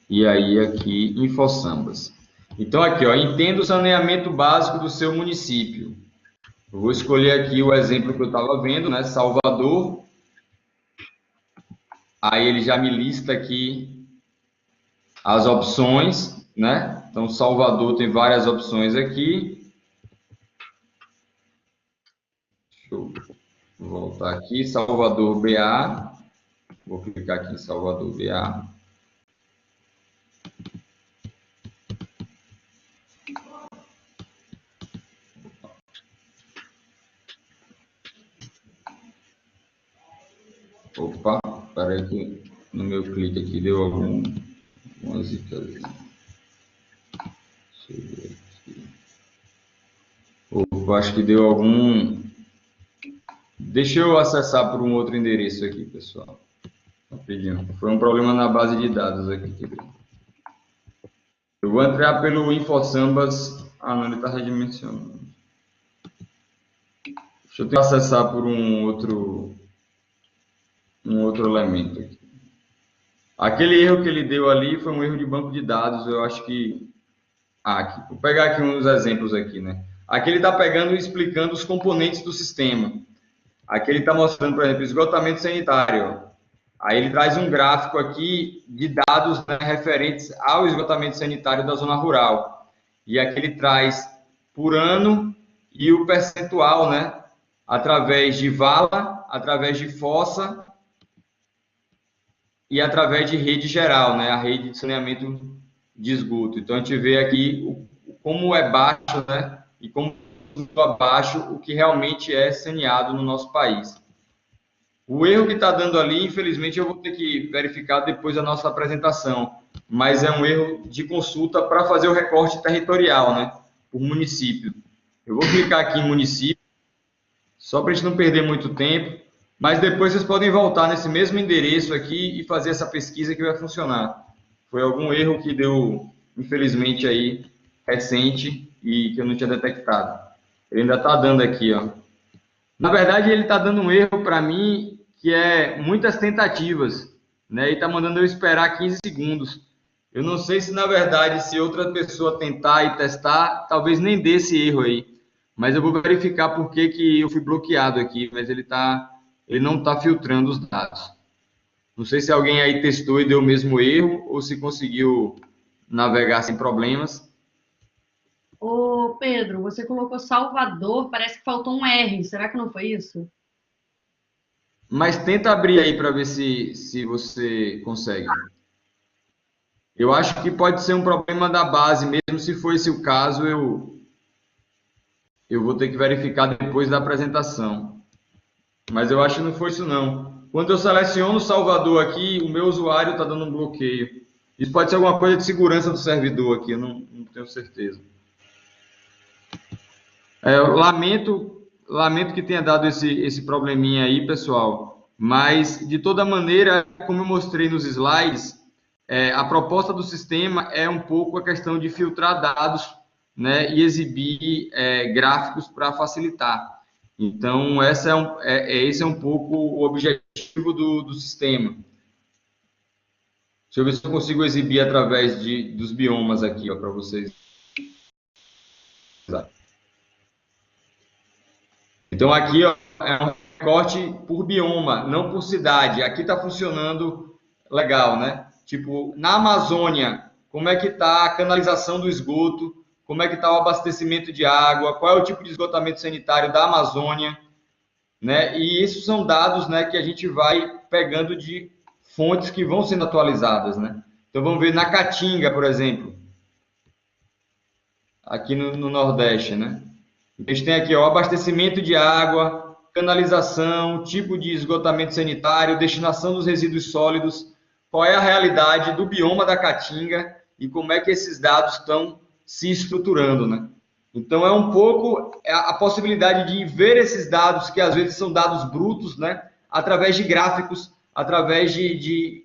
E aí aqui, InfoSambas. Então aqui, ó, entenda o saneamento básico do seu município. Eu vou escolher aqui o exemplo que eu estava vendo, né? Salvador. Aí ele já me lista aqui as opções, né? Então, Salvador tem várias opções aqui. Deixa eu voltar aqui. Salvador BA. Vou clicar aqui em Salvador BA. Opa, peraí que no meu clique aqui deu alguma zicazinha. Deixa eu ver aqui. Opa, acho que deu algum... Deixa eu acessar por um outro endereço aqui, pessoal. Rapidinho. Foi um problema na base de dados aqui. Eu vou entrar pelo InfoSambas. Ah, não, ele está redimensionando. Deixa eu tentar acessar por um outro elemento aqui. Aquele erro que ele deu ali foi um erro de banco de dados. Eu acho que... aqui. Vou pegar aqui uns exemplos aqui, né? Aqui ele está pegando e explicando os componentes do sistema. Aqui ele está mostrando, por exemplo, esgotamento sanitário. Aí ele traz um gráfico aqui de dados, né, referentes ao esgotamento sanitário da zona rural. E aqui ele traz por ano e o percentual, né? Através de vala, através de fossa e através de rede geral, né? A rede de saneamento de esgoto. Então, a gente vê aqui como é baixo, né? E como é abaixo o que realmente é saneado no nosso país. O erro que está dando ali, infelizmente, eu vou ter que verificar depois da nossa apresentação, mas é um erro de consulta para fazer o recorte territorial, né? Por município. Eu vou clicar aqui em município, só para a gente não perder muito tempo, mas depois vocês podem voltar nesse mesmo endereço aqui e fazer essa pesquisa que vai funcionar. Foi algum erro que deu, infelizmente, aí, recente e que eu não tinha detectado. Ele ainda está dando aqui, ó. Na verdade, ele está dando um erro para mim, que é muitas tentativas, né? E está mandando eu esperar 15 segundos. Eu não sei se, na verdade, se outra pessoa tentar e testar, talvez nem dê esse erro aí. Mas eu vou verificar por que eu fui bloqueado aqui, mas ele não está filtrando os dados. Não sei se alguém aí testou e deu o mesmo erro, ou se conseguiu navegar sem problemas. Ô, Pedro, você colocou Salvador, parece que faltou um R. Será que não foi isso? Mas tenta abrir aí para ver se você consegue. Eu acho que pode ser um problema da base, mesmo se for esse o caso, eu vou ter que verificar depois da apresentação. Mas eu acho que não foi isso não. Quando eu seleciono Salvador aqui, o meu usuário está dando um bloqueio. Isso pode ser alguma coisa de segurança do servidor aqui, eu não tenho certeza. Eu lamento que tenha dado esse probleminha aí, pessoal, mas, de toda maneira, como eu mostrei nos slides, a proposta do sistema é um pouco a questão de filtrar dados, né, e exibir gráficos para facilitar. Então, esse é um pouco o objetivo do sistema. Deixa eu ver se eu consigo exibir através dos biomas aqui, para vocês. Então, aqui ó, é um recorte por bioma, não por cidade. Aqui está funcionando legal, né? Tipo, na Amazônia, como é que está a canalização do esgoto? Como é que está o abastecimento de água? Qual é o tipo de esgotamento sanitário da Amazônia? Né? E isso são dados, né, que a gente vai pegando de fontes que vão sendo atualizadas, né? Então, vamos ver na Caatinga, por exemplo, aqui no Nordeste, né? A gente tem aqui ó, abastecimento de água, canalização, tipo de esgotamento sanitário, destinação dos resíduos sólidos, qual é a realidade do bioma da Caatinga e como é que esses dados estão se estruturando, né? Então é um pouco a possibilidade de ver esses dados, que às vezes são dados brutos, né? Através de gráficos, através de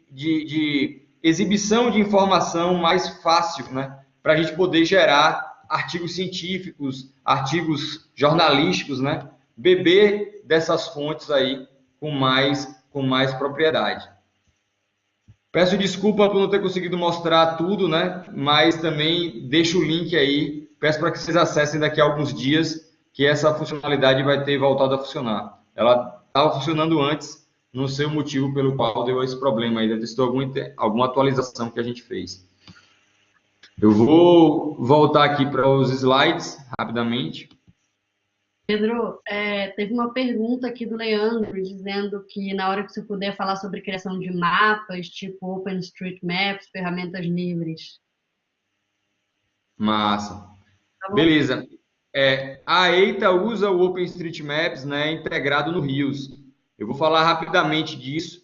exibição de informação mais fácil, né? Para a gente poder gerar artigos científicos, artigos jornalísticos, né? Beber dessas fontes aí com mais propriedade. Peço desculpa por não ter conseguido mostrar tudo, né? Mas também deixo o link aí. Peço para que vocês acessem daqui a alguns dias, que essa funcionalidade vai ter voltado a funcionar. Ela estava funcionando antes, não sei o motivo pelo qual deu esse problema aí. Deve ter alguma atualização que a gente fez. Eu vou voltar aqui para os slides rapidamente. Pedro, teve uma pergunta aqui do Leandro, dizendo que na hora que você puder falar sobre criação de mapas, tipo OpenStreetMaps, ferramentas livres. Massa. Tá bom? Beleza. A EITA usa o OpenStreetMaps, né, integrado no Rios. Eu vou falar rapidamente disso,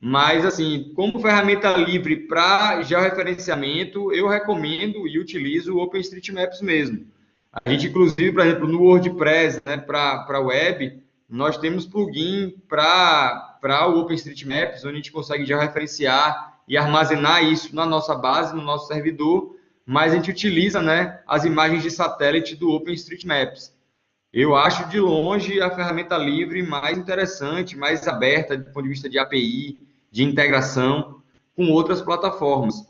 mas assim, como ferramenta livre para georreferenciamento, eu recomendo e utilizo o OpenStreetMaps mesmo. A gente, inclusive, por exemplo, no WordPress, né, para web, nós temos plugin para o OpenStreetMaps, onde a gente consegue georreferenciar e armazenar isso na nossa base, no nosso servidor, mas a gente utiliza, né, as imagens de satélite do OpenStreetMaps. Eu acho de longe a ferramenta livre mais interessante, mais aberta do ponto de vista de API, de integração com outras plataformas.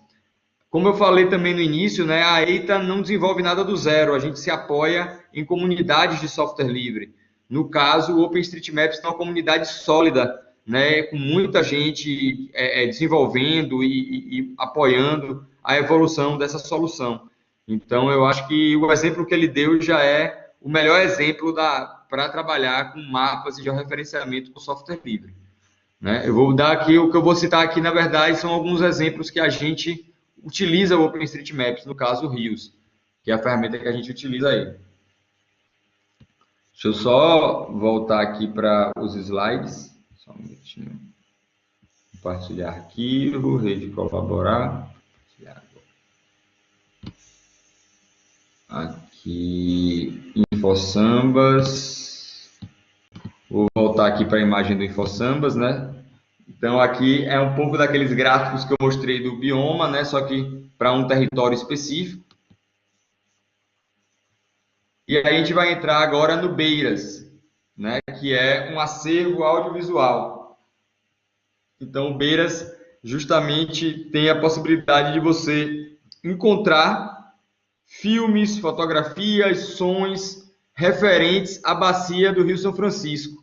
Como eu falei também no início, né, a EITA não desenvolve nada do zero, a gente se apoia em comunidades de software livre. No caso, o OpenStreetMaps é uma comunidade sólida, né, com muita gente desenvolvendo e apoiando a evolução dessa solução. Então, eu acho que o exemplo que ele deu já é o melhor exemplo para trabalhar com mapas e georreferenciamento com software livre. Né? Eu vou dar aqui, o que eu vou citar aqui, na verdade, são alguns exemplos que a gente utiliza o OpenStreetMaps, no caso o Rios, que é a ferramenta que a gente utiliza aí. Deixa eu só voltar aqui para os slides. Só um minutinho. Compartilhar arquivo, rede colaborar. Aqui, InfoSambas. Vou voltar aqui para a imagem do InfoSambas, né? Então, aqui é um pouco daqueles gráficos que eu mostrei do bioma, né? Só que para um território específico. E aí a gente vai entrar agora no Beiras, né? Que é um acervo audiovisual. Então, o Beiras justamente tem a possibilidade de você encontrar filmes, fotografias, sons referentes à bacia do Rio São Francisco,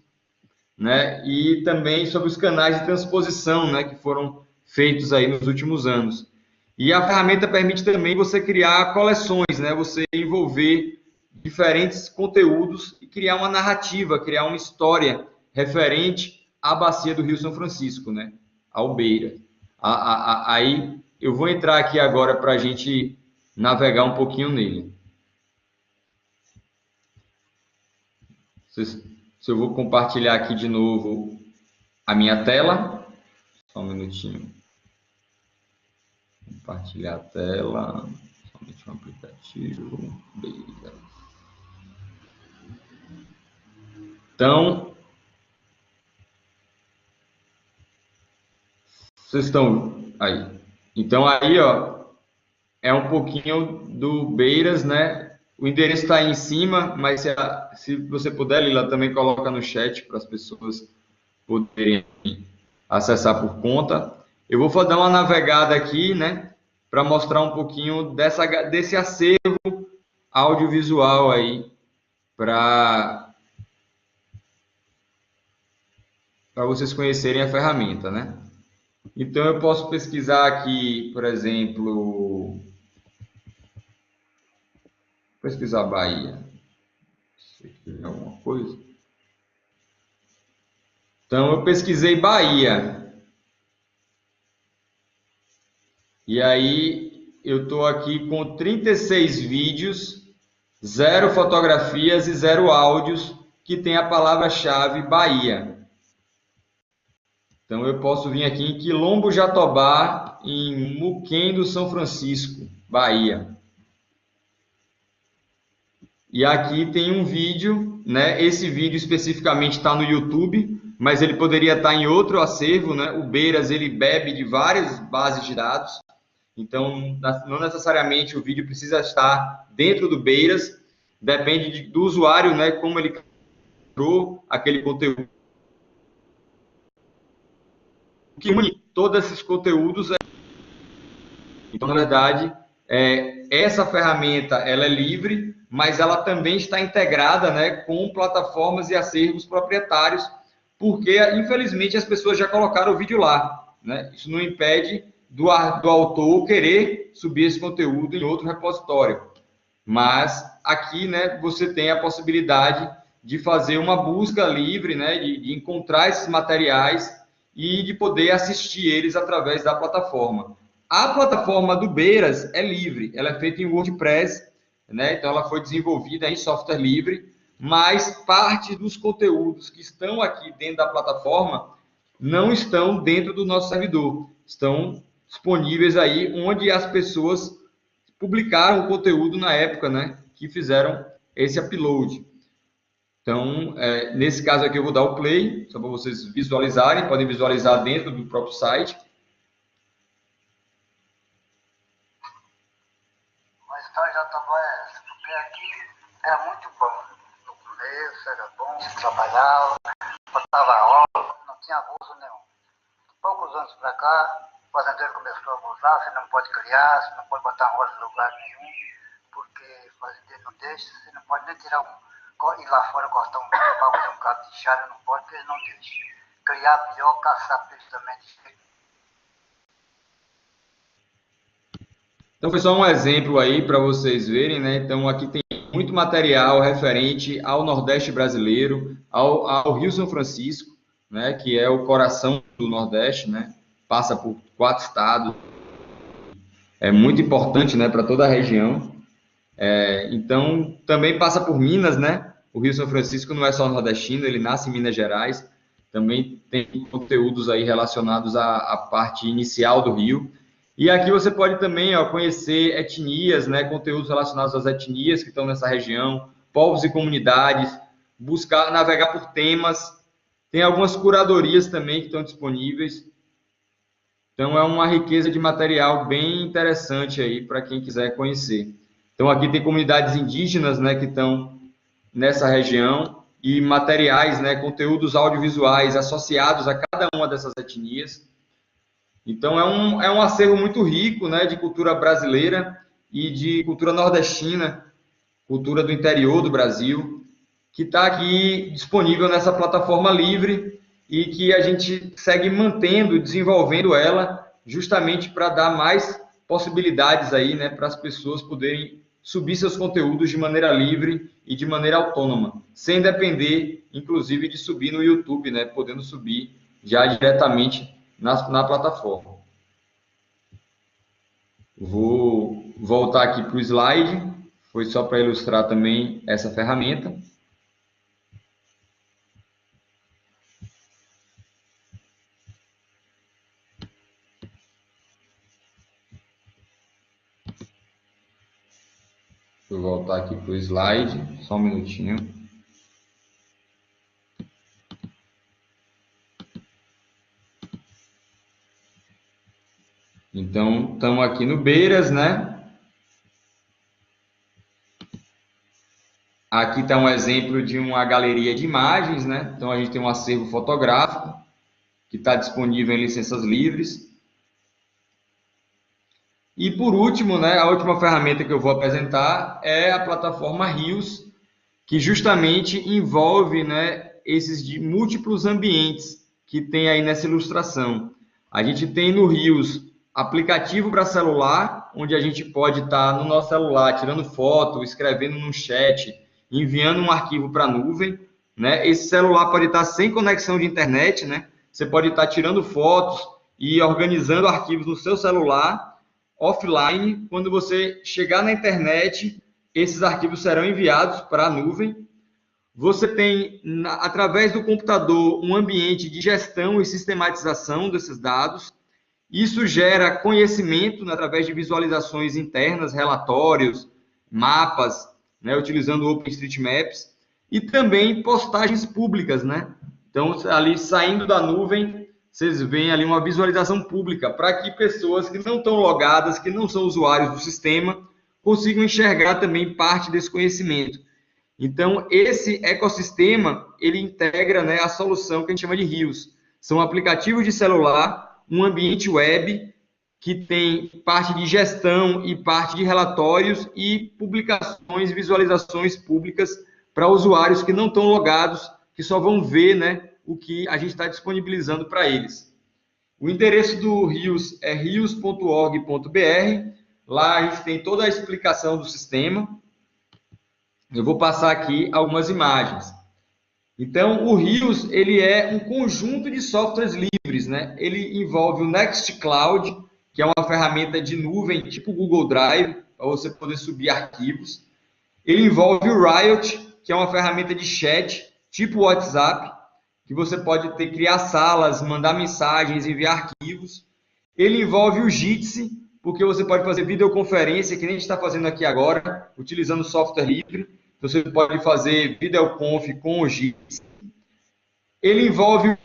né? E também sobre os canais de transposição, né, que foram feitos aí nos últimos anos. E a ferramenta permite também você criar coleções, né? Você envolver diferentes conteúdos e criar uma narrativa, criar uma história referente à bacia do Rio São Francisco, né? Ao Beira. Aí eu vou entrar aqui agora para a gente navegar um pouquinho nele. Se eu vou compartilhar aqui de novo a minha tela. Só um minutinho. Compartilhar a tela. Somente um aplicativo. Beleza. Então, vocês estão aí. Então, aí, ó, é um pouquinho do Beiras, né? O endereço está aí em cima, mas se você puder, Lila, também coloca no chat para as pessoas poderem acessar por conta. Eu vou dar uma navegada aqui, né? Para mostrar um pouquinho desse acervo audiovisual aí para para vocês conhecerem a ferramenta, né? Então, eu posso pesquisar aqui, por exemplo, pesquisar Bahia. Se tiver alguma coisa. Então, eu pesquisei Bahia. E aí, eu estou aqui com 36 vídeos, 0 fotografias e 0 áudios, que tem a palavra-chave Bahia. Então, eu posso vir aqui em Quilombo Jatobá, em Muquem do São Francisco, Bahia. E aqui tem um vídeo, né? Esse vídeo especificamente está no YouTube, mas ele poderia estar em outro acervo, né? O Beiras, ele bebe de várias bases de dados, então não necessariamente o vídeo precisa estar dentro do Beiras, depende do usuário, né? Como ele criou aquele conteúdo. O que une todos esses conteúdos é... Então, na verdade, essa ferramenta ela é livre, mas ela também está integrada, né, com plataformas e acervos proprietários, porque, infelizmente, as pessoas já colocaram o vídeo lá, né? Isso não impede do autor querer subir esse conteúdo em outro repositório. Mas aqui, né, você tem a possibilidade de fazer uma busca livre, né, de encontrar esses materiais e de poder assistir eles através da plataforma. A plataforma do Beiras é livre, ela é feita em WordPress, né? Então ela foi desenvolvida em software livre, mas parte dos conteúdos que estão aqui dentro da plataforma não estão dentro do nosso servidor, estão disponíveis aí onde as pessoas publicaram o conteúdo na época, né, que fizeram esse upload. Então, nesse caso aqui eu vou dar o play, só para vocês visualizarem, podem visualizar dentro do próprio site. A história já estava essa, porque aqui era muito bom. No começo era bom, trabalhava, passava aula, não tinha abuso nenhum. Poucos anos para cá, o fazendeiro começou a abusar, você não pode criar, você não pode botar roça em lugar nenhum, porque o fazendeiro não deixa, você não pode nem tirar ir lá fora cortar um pau, fazer um cabo de chara, não pode, porque eles não deixam. Criar pior, caçar peixe também de jeito. Então foi só um exemplo aí para vocês verem, né? Então aqui tem muito material referente ao Nordeste brasileiro, ao Rio São Francisco, né? Que é o coração do Nordeste, né? Passa por 4 estados, é muito importante, né? Para toda a região. Então também passa por Minas, né? O Rio São Francisco não é só nordestino, ele nasce em Minas Gerais. Também tem conteúdos aí relacionados à parte inicial do Rio. E aqui você pode também conhecer etnias, né, conteúdos relacionados às etnias que estão nessa região, povos e comunidades, buscar, navegar por temas. Tem algumas curadorias também que estão disponíveis. Então, é uma riqueza de material bem interessante aí para quem quiser conhecer. Então, aqui tem comunidades indígenas, né, que estão nessa região e materiais, né, conteúdos audiovisuais associados a cada uma dessas etnias. Então, é um acervo muito rico, né, de cultura brasileira e de cultura nordestina, cultura do interior do Brasil, que está aqui disponível nessa plataforma livre e que a gente segue mantendo, desenvolvendo ela, justamente para dar mais possibilidades aí, né, para as pessoas poderem subir seus conteúdos de maneira livre e de maneira autônoma, sem depender, inclusive, de subir no YouTube, né, podendo subir já diretamente na plataforma. Vou voltar aqui para o slide, foi só para ilustrar também essa ferramenta. Vou voltar aqui para o slide, só um minutinho. Então, estamos aqui no Beiras, né? Aqui está um exemplo de uma galeria de imagens, né? Então, a gente tem um acervo fotográfico que está disponível em licenças livres. E, por último, né, a última ferramenta que eu vou apresentar é a plataforma Rios, que justamente envolve, né, esses de múltiplos ambientes. que tem aí nessa ilustração. A gente tem no Rios aplicativo para celular, onde a gente pode estar no nosso celular tirando foto, escrevendo no chat, enviando um arquivo para a nuvem, né? Esse celular pode estar sem conexão de internet, né? Você pode estar tirando fotos e organizando arquivos no seu celular offline. Quando você chegar na internet, esses arquivos serão enviados para a nuvem. Você tem, através do computador, um ambiente de gestão e sistematização desses dados. Isso gera conhecimento, né, através de visualizações internas, relatórios, mapas, né, utilizando o OpenStreetMaps, e também postagens públicas, né? Então, ali saindo da nuvem, vocês veem ali uma visualização pública para que pessoas que não estão logadas, que não são usuários do sistema, consigam enxergar também parte desse conhecimento. Então, esse ecossistema, ele integra, né, a solução que a gente chama de Rios. São aplicativos de celular, um ambiente web que tem parte de gestão e parte de relatórios e publicações, visualizações públicas para usuários que não estão logados, que só vão ver, né, o que a gente está disponibilizando para eles. O endereço do Rios é rios.org.br. Lá a gente tem toda a explicação do sistema. Eu vou passar aqui algumas imagens. Então, o Rios, ele é um conjunto de softwares livres, né? Ele envolve o Nextcloud, que é uma ferramenta de nuvem, tipo Google Drive, para você poder subir arquivos. Ele envolve o Riot, que é uma ferramenta de chat, tipo WhatsApp, que você pode criar salas, mandar mensagens, enviar arquivos. Ele envolve o Jitsi, porque você pode fazer videoconferência, que nem a gente está fazendo aqui agora, utilizando software livre. Você pode fazer videoconf com o Jitsi. Ele envolve o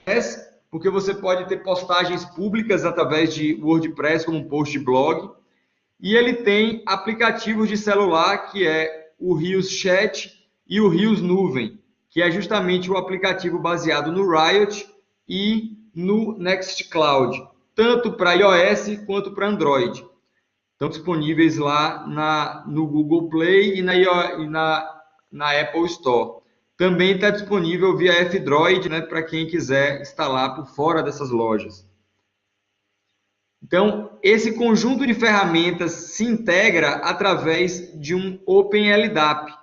WordPress, porque você pode ter postagens públicas através de WordPress, como um post de blog. E ele tem aplicativos de celular, que é o Rios Chat e o Rios Nuvem, que é justamente o aplicativo baseado no Riot e no Nextcloud, tanto para iOS quanto para Android. Estão disponíveis lá no Google Play e na Apple Store. Também está disponível via F-Droid, né, para quem quiser instalar por fora dessas lojas. Então, esse conjunto de ferramentas se integra através de um OpenLDAP.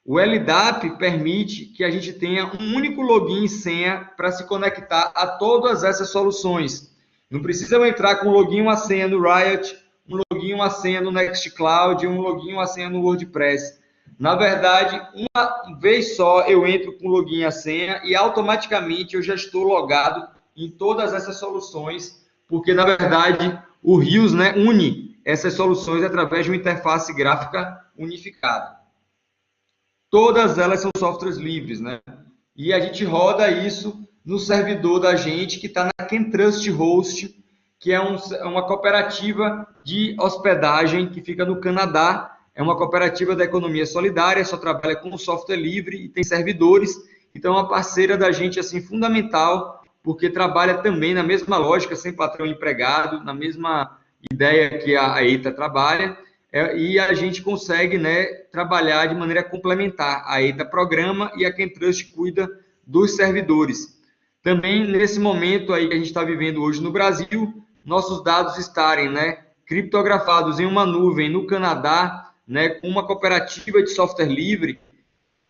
O LDAP permite que a gente tenha um único login e senha para se conectar a todas essas soluções. Não precisa eu entrar com login e uma senha no Riot, um login e uma senha no Nextcloud, um login e uma senha no WordPress. Na verdade, uma vez só eu entro com o login e a senha e automaticamente eu já estou logado em todas essas soluções, porque, na verdade, o Rios, né, une essas soluções através de uma interface gráfica unificada. Todas elas são softwares livres, né? E a gente roda isso no servidor da gente, que está na Kentrust Host, que é uma cooperativa de hospedagem que fica no Canadá. É uma cooperativa da economia solidária, só trabalha com software livre e tem servidores. Então, é uma parceira da gente, assim, fundamental, porque trabalha também na mesma lógica, sem patrão empregado, na mesma ideia que a EITA trabalha, e a gente consegue, né, trabalhar de maneira complementar. A EITA programa e a Kentrust cuida dos servidores. Também, nesse momento aí que a gente está vivendo hoje no Brasil, nossos dados estarem, né, criptografados em uma nuvem no Canadá, né, com uma cooperativa de software livre,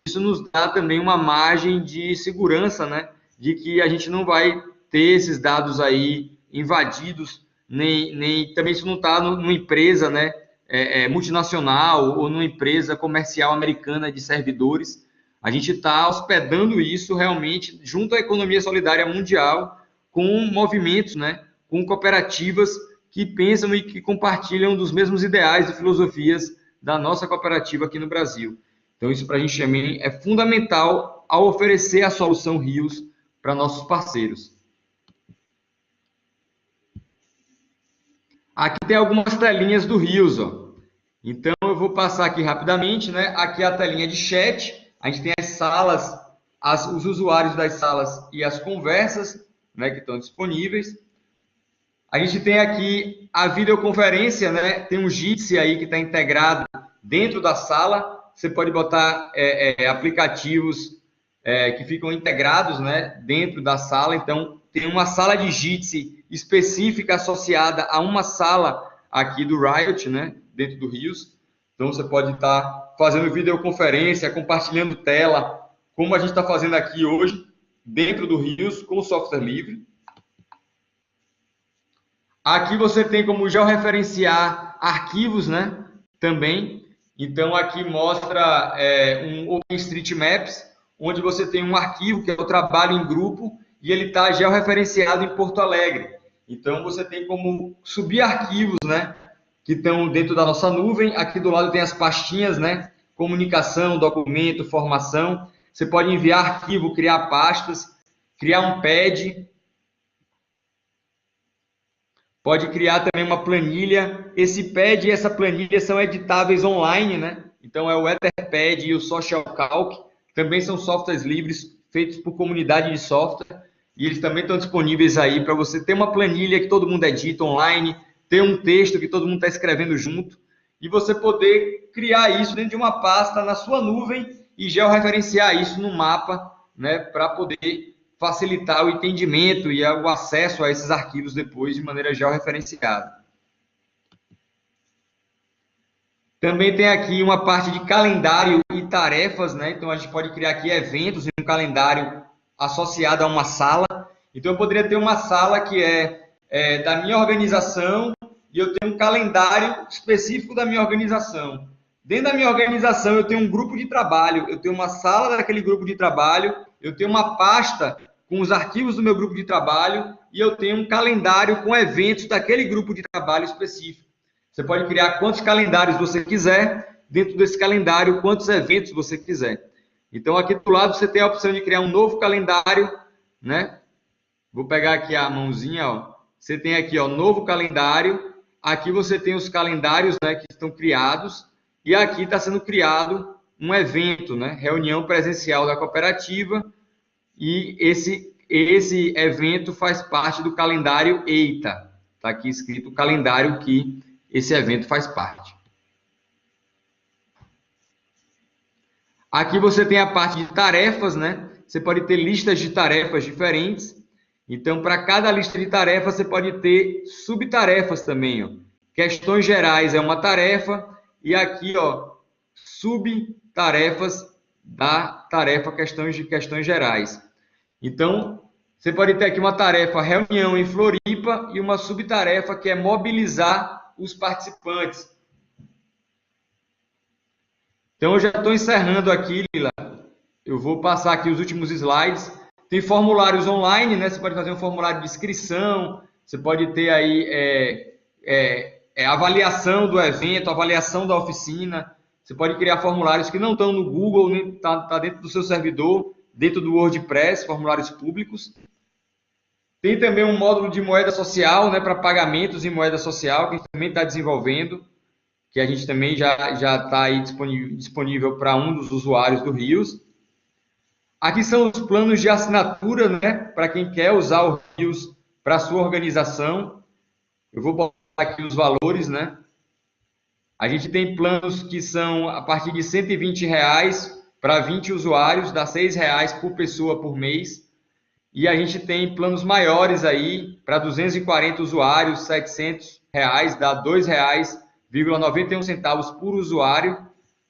isso nos dá também uma margem de segurança, né, de que a gente não vai ter esses dados aí invadidos, nem também isso não está numa empresa, né, multinacional ou numa empresa comercial americana de servidores. A gente está hospedando isso realmente junto à economia solidária mundial, com movimentos, né, com cooperativas que pensam e que compartilham dos mesmos ideais e filosofias da nossa cooperativa aqui no Brasil. Então, isso para a gente também é fundamental ao oferecer a solução Rios para nossos parceiros. Aqui tem algumas telinhas do Rios, ó. Então, eu vou passar aqui rapidamente, né? Aqui é a telinha de chat. A gente tem as salas, os usuários das salas e as conversas, né, que estão disponíveis. A gente tem aqui a videoconferência, né? Tem um Jitsi aí que está integrado dentro da sala. Você pode botar aplicativos que ficam integrados, né, dentro da sala. Então, tem uma sala de Jitsi específica associada a uma sala aqui do Riot, né, dentro do Rios. Então, você pode estar fazendo videoconferência, compartilhando tela, como a gente está fazendo aqui hoje, dentro do Rios, com software livre. Aqui você tem como georreferenciar arquivos, né, também. Então, aqui mostra um OpenStreetMaps, onde você tem um arquivo, que é o trabalho em grupo, e ele está georreferenciado em Porto Alegre. Então, você tem como subir arquivos, né, que estão dentro da nossa nuvem. Aqui do lado tem as pastinhas, né, comunicação, documento, formação. Você pode enviar arquivo, criar pastas, criar um pad, pode criar também uma planilha. Esse pad e essa planilha são editáveis online, né? Então, é o Etherpad e o Social Calc. Também são softwares livres, feitos por comunidade de software. E eles também estão disponíveis aí para você ter uma planilha que todo mundo edita online, ter um texto que todo mundo está escrevendo junto, e você poder criar isso dentro de uma pasta na sua nuvem e georreferenciar isso no mapa, né? Para poder facilitar o entendimento e o acesso a esses arquivos depois de maneira georreferenciada. Também tem aqui uma parte de calendário e tarefas, né? Então, a gente pode criar aqui eventos e um calendário associado a uma sala. Então, eu poderia ter uma sala que é da minha organização e eu tenho um calendário específico da minha organização. Dentro da minha organização, eu tenho um grupo de trabalho, eu tenho uma sala daquele grupo de trabalho, eu tenho uma pasta com os arquivos do meu grupo de trabalho e eu tenho um calendário com eventos daquele grupo de trabalho específico. Você pode criar quantos calendários você quiser, dentro desse calendário, quantos eventos você quiser. Então, aqui do lado, você tem a opção de criar um novo calendário, né? Vou pegar aqui a mãozinha, ó. Você tem aqui, ó, novo calendário. Aqui você tem os calendários, né, que estão criados. E aqui está sendo criado um evento, né? Reunião presencial da cooperativa. E esse evento faz parte do calendário EITA. Está aqui escrito o calendário que esse evento faz parte. Aqui você tem a parte de tarefas, né? Você pode ter listas de tarefas diferentes. Então, para cada lista de tarefas, você pode ter subtarefas também, ó. Questões gerais é uma tarefa. E aqui, ó, subtarefas da tarefa questões gerais. Então, você pode ter aqui uma tarefa reunião em Floripa e uma subtarefa que é mobilizar os participantes. Então, eu já estou encerrando aqui, Lila. Eu vou passar aqui os últimos slides. Tem formulários online, né? Você pode fazer um formulário de inscrição, você pode ter aí avaliação do evento, avaliação da oficina. Você pode criar formulários que não estão no Google, nem tá dentro do seu servidor, dentro do WordPress, formulários públicos. Tem também um módulo de moeda social, né, para pagamentos em moeda social, que a gente também está desenvolvendo, que a gente também já está aí disponível para um dos usuários do Rios. Aqui são os planos de assinatura, né, para quem quer usar o Rios para a sua organização. Eu vou botar aqui os valores, né? A gente tem planos que são a partir de R$ 120 para 20 usuários, dá R$ 6 por pessoa por mês. E a gente tem planos maiores aí, para 240 usuários, R$ 700, dá R$ 2,91 por usuário,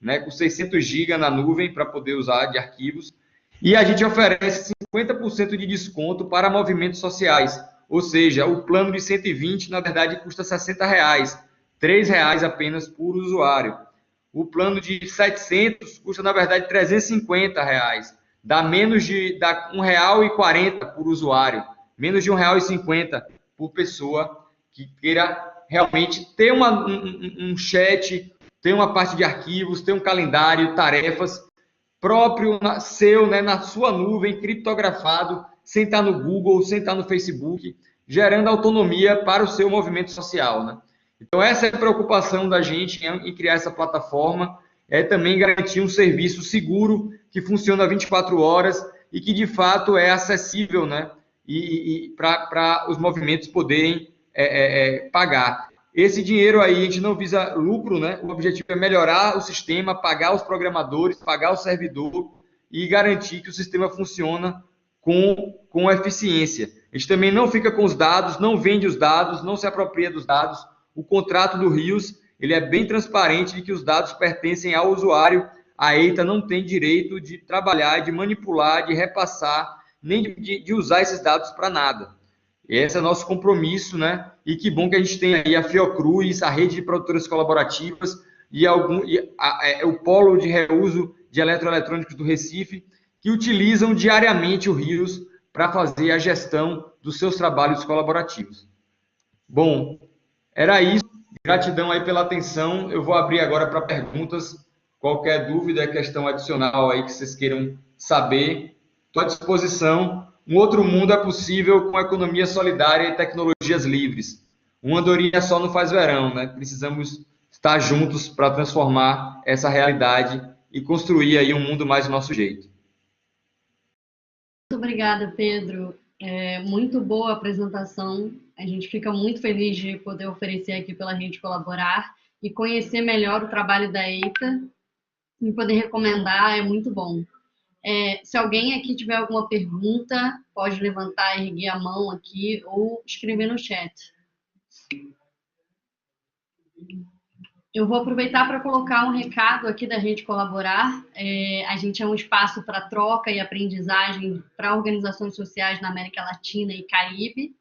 né, com 600 GB na nuvem para poder usar de arquivos. E a gente oferece 50% de desconto para movimentos sociais. Ou seja, o plano de 120, na verdade, custa R$ 60, R$ 3 apenas por usuário. O plano de 700 custa, na verdade, R$ 350. Dá menos de R$ 1,40 por usuário. Menos de R$ 1,50 por pessoa que queira realmente ter um chat, ter uma parte de arquivos, ter um calendário, tarefas próprio seu, né, na sua nuvem, criptografado, sem estar no Google, sem estar no Facebook, gerando autonomia para o seu movimento social, né? Então, essa é a preocupação da gente em criar essa plataforma, é também garantir um serviço seguro, que funciona 24 horas e que, de fato, é acessível, né, e para os movimentos poderem pagar. Esse dinheiro aí, a gente não visa lucro, né? O objetivo é melhorar o sistema, pagar os programadores, pagar o servidor e garantir que o sistema funciona com eficiência. A gente também não fica com os dados, não vende os dados, não se apropria dos dados. O contrato do Rios, ele é bem transparente de que os dados pertencem ao usuário. A EITA não tem direito de trabalhar, de manipular, de repassar, nem de usar esses dados para nada. Esse é o nosso compromisso, né? E que bom que a gente tem aí a Fiocruz, a rede de produtoras colaborativas e o polo de reuso de eletroeletrônicos do Recife, que utilizam diariamente o Rios para fazer a gestão dos seus trabalhos colaborativos. Bom, era isso. Gratidão aí pela atenção. Eu vou abrir agora para perguntas. Qualquer dúvida, questão adicional aí que vocês queiram saber, estou à disposição. Um outro mundo é possível com economia solidária e tecnologias livres. Uma andorinha só não faz verão, né? Precisamos estar juntos para transformar essa realidade e construir aí um mundo mais do nosso jeito. Muito obrigada, Pedro. Muito boa a apresentação. A gente fica muito feliz de poder oferecer aqui pela Rede Colaborar e conhecer melhor o trabalho da EITA e poder recomendar, é muito bom. Se alguém aqui tiver alguma pergunta, pode levantar, erguer a mão aqui ou escrever no chat. Eu vou aproveitar para colocar um recado aqui da Rede Colaborar. A gente é um espaço para troca e aprendizagem para organizações sociais na América Latina e Caribe,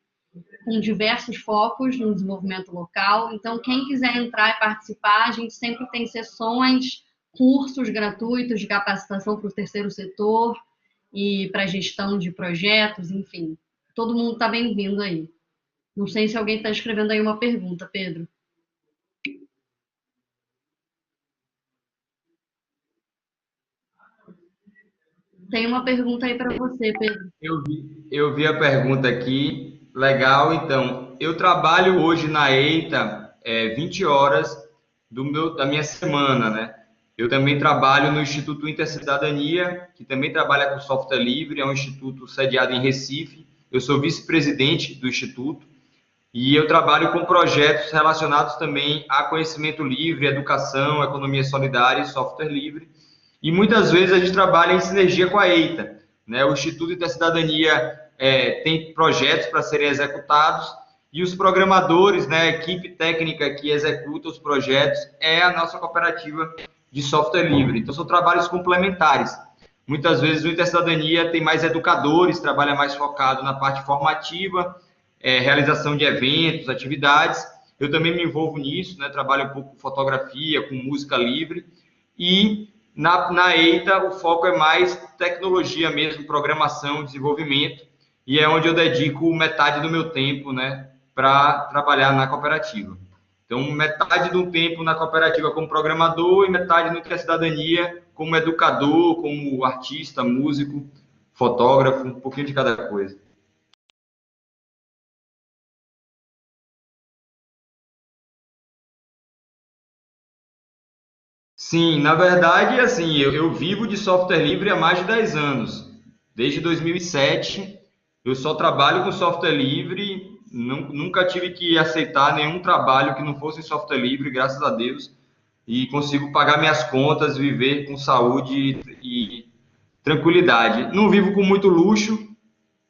com diversos focos no desenvolvimento local. Então, quem quiser entrar e participar, a gente sempre tem sessões, cursos gratuitos de capacitação para o terceiro setor e para gestão de projetos, enfim. Todo mundo está bem-vindo aí. Não sei se alguém está escrevendo aí uma pergunta, Pedro. Tem uma pergunta aí para você, Pedro. Eu vi a pergunta aqui. Legal, então. Eu trabalho hoje na EITA 20 horas da minha semana, né? Eu também trabalho no Instituto Intercidadania, que também trabalha com software livre, é um instituto sediado em Recife. Eu sou vice-presidente do instituto e eu trabalho com projetos relacionados também a conhecimento livre, educação, economia solidária e software livre. E muitas vezes a gente trabalha em sinergia com a EITA, né? O Instituto Intercidadania tem projetos para serem executados e os programadores, né, a equipe técnica que executa os projetos é a nossa cooperativa de software livre. Então, são trabalhos complementares. Muitas vezes o Intercidadania tem mais educadores, trabalha mais focado na parte formativa, realização de eventos, atividades. Eu também me envolvo nisso, né? Trabalho um pouco com fotografia, com música livre. E na EITA o foco é mais tecnologia mesmo, programação, desenvolvimento. E é onde eu dedico metade do meu tempo, né, para trabalhar na cooperativa. Então, metade do tempo na cooperativa como programador e metade no Intercidadania como educador, como artista, músico, fotógrafo, um pouquinho de cada coisa. Sim, na verdade, assim, eu vivo de software livre há mais de 10 anos. Desde 2007, eu só trabalho com software livre. Nunca tive que aceitar nenhum trabalho que não fosse software livre, graças a Deus, e consigo pagar minhas contas, viver com saúde e tranquilidade. Não vivo com muito luxo,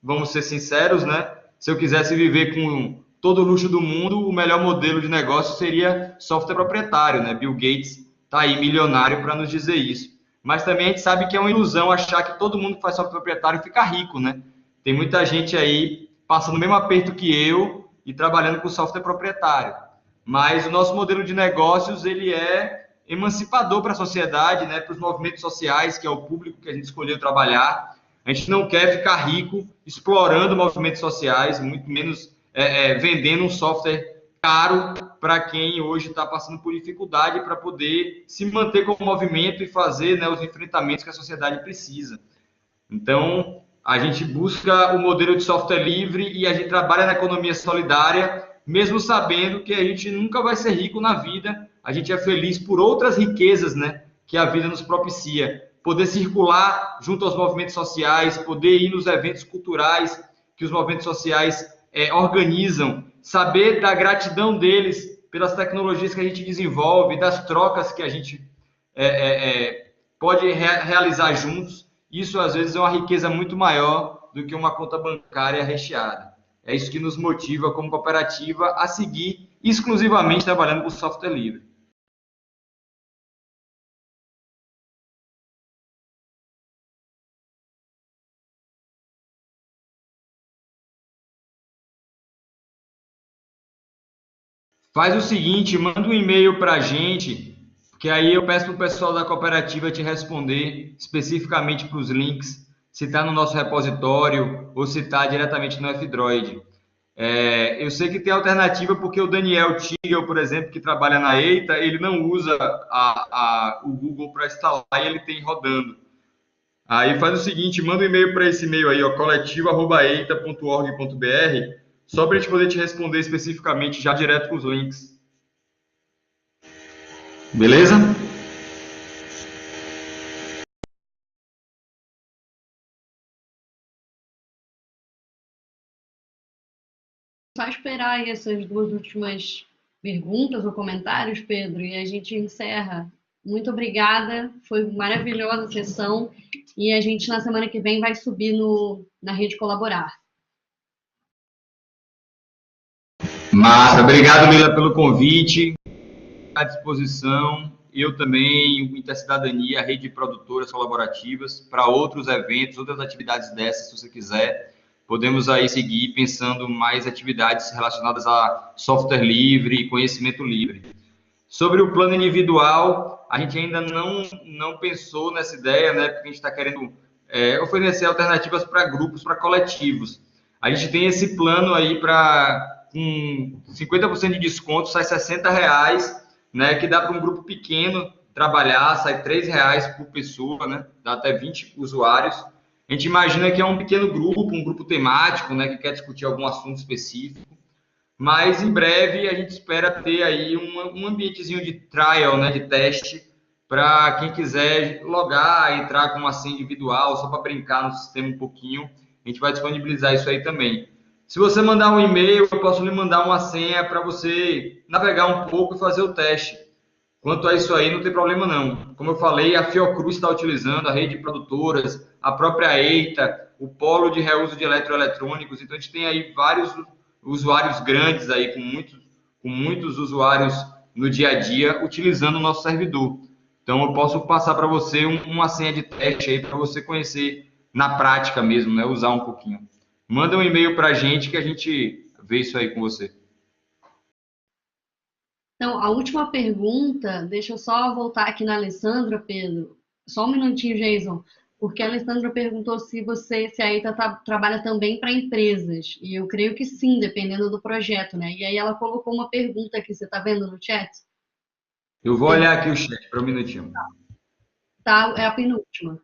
vamos ser sinceros, né? Se eu quisesse viver com todo o luxo do mundo, o melhor modelo de negócio seria software proprietário, né? Bill Gates está aí milionário para nos dizer isso. Mas também a gente sabe que é uma ilusão achar que todo mundo que faz software proprietário fica rico, né? Tem muita gente aí passando o mesmo aperto que eu e trabalhando com software proprietário. Mas o nosso modelo de negócios, ele é emancipador para a sociedade, né, para os movimentos sociais, que é o público que a gente escolheu trabalhar. A gente não quer ficar rico explorando movimentos sociais, muito menos vendendo um software caro para quem hoje está passando por dificuldade para poder se manter como movimento e fazer, né, os enfrentamentos que a sociedade precisa. Então, a gente busca o modelo de software livre e a gente trabalha na economia solidária, mesmo sabendo que a gente nunca vai ser rico na vida. A gente é feliz por outras riquezas, né, que a vida nos propicia. Poder circular junto aos movimentos sociais, poder ir nos eventos culturais que os movimentos sociais organizam, saber da gratidão deles pelas tecnologias que a gente desenvolve, das trocas que a gente pode realizar juntos. isso às vezes é uma riqueza muito maior do que uma conta bancária recheada. É isso que nos motiva como cooperativa a seguir exclusivamente trabalhando com software livre. Faz o seguinte, manda um e-mail para a gente, que aí eu peço para o pessoal da cooperativa te responder especificamente para os links, se está no nosso repositório ou se está diretamente no F-Droid. Eu sei que tem alternativa porque o Daniel Tigel, por exemplo, que trabalha na EITA, ele não usa o Google para instalar e ele tem rodando. Aí faz o seguinte, manda um e-mail para esse e-mail aí, coletivo@eita.org.br, só para a gente poder te responder especificamente já direto com os links. Beleza? Só esperar aí essas duas últimas perguntas ou comentários, Pedro, e a gente encerra. Muito obrigada, foi maravilhosa a sessão e a gente na semana que vem vai subir na Rede Colaborar. Massa, obrigado, Lila, pelo convite. À disposição, eu também, o Intercidadania, a rede de produtoras colaborativas, para outros eventos, outras atividades dessas, se você quiser. Podemos aí seguir pensando mais atividades relacionadas a software livre e conhecimento livre. Sobre o plano individual, a gente ainda não pensou nessa ideia, né? Porque a gente está querendo oferecer alternativas para grupos, para coletivos. A gente tem esse plano aí para com 50% de desconto, sai R$60, né? Que dá para um grupo pequeno trabalhar, sai R$3 por pessoa, né? Dá até 20 usuários. A gente imagina que é um pequeno grupo, um grupo temático, né? Que quer discutir algum assunto específico. Mas em breve a gente espera ter aí um ambientezinho de trial, né, de teste, para quem quiser logar, entrar com uma senha individual, só para brincar no sistema um pouquinho. A gente vai disponibilizar isso aí também. Se você mandar um e-mail, eu posso lhe mandar uma senha para você navegar um pouco e fazer o teste. Quanto a isso aí, não tem problema não. Como eu falei, a Fiocruz está utilizando, a rede de produtoras, a própria EITA, o polo de reuso de eletroeletrônicos. Então, a gente tem aí vários usuários grandes aí, com muitos usuários no dia a dia, utilizando o nosso servidor. Então, eu posso passar para você uma senha de teste aí, para você conhecer na prática mesmo, né? Usar um pouquinho. Manda um e-mail para a gente que a gente vê isso aí com você. Então, a última pergunta, deixa eu só voltar aqui na Alessandra, Pedro. Só um minutinho, Jason, porque a Alessandra perguntou se a EITA trabalha também para empresas. E eu creio que sim, dependendo do projeto, né? E aí ela colocou uma pergunta aqui, você está vendo no chat? Eu vou olhar aqui o chat para um minutinho. Tá, é a penúltima.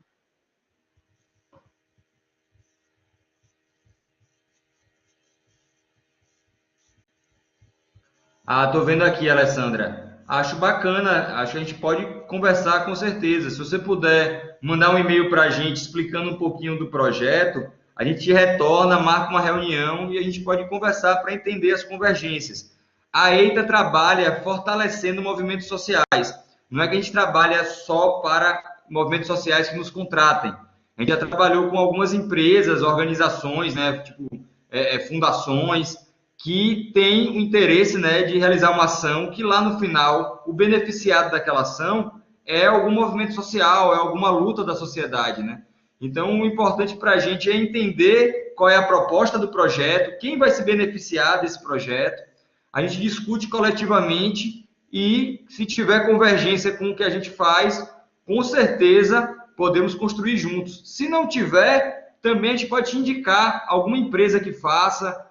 Ah, tô vendo aqui, Alessandra. Acho bacana, acho que a gente pode conversar com certeza. Se você puder mandar um e-mail para a gente explicando um pouquinho do projeto, a gente retorna, marca uma reunião e a gente pode conversar para entender as convergências. A EITA trabalha fortalecendo movimentos sociais. Não é que a gente trabalha só para movimentos sociais que nos contratem. A gente já trabalhou com algumas empresas, organizações, né, tipo fundações, que tem o interesse, né, de realizar uma ação que lá no final o beneficiado daquela ação é algum movimento social, é alguma luta da sociedade, né? Então, o importante para a gente é entender qual é a proposta do projeto, quem vai se beneficiar desse projeto. A gente discute coletivamente e, se tiver convergência com o que a gente faz, com certeza podemos construir juntos. Se não tiver, também a gente pode te indicar alguma empresa que faça,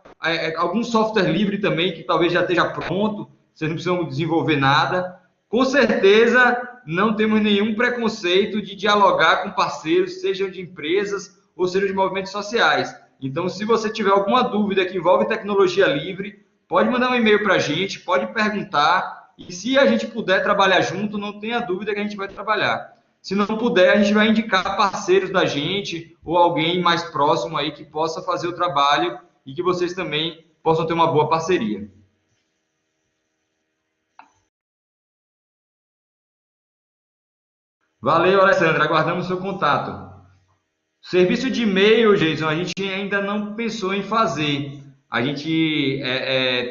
algum software livre também, que talvez já esteja pronto, vocês não precisam desenvolver nada. Com certeza, não temos nenhum preconceito de dialogar com parceiros, sejam de empresas ou sejam de movimentos sociais. Então, se você tiver alguma dúvida que envolve tecnologia livre, pode mandar um e-mail para a gente, pode perguntar, e se a gente puder trabalhar junto, não tenha dúvida que a gente vai trabalhar. Se não puder, a gente vai indicar parceiros da gente ou alguém mais próximo aí que possa fazer o trabalho e que vocês também possam ter uma boa parceria. Valeu, Alessandra. Aguardamos o seu contato. Serviço de e-mail, Jason, a gente ainda não pensou em fazer. A gente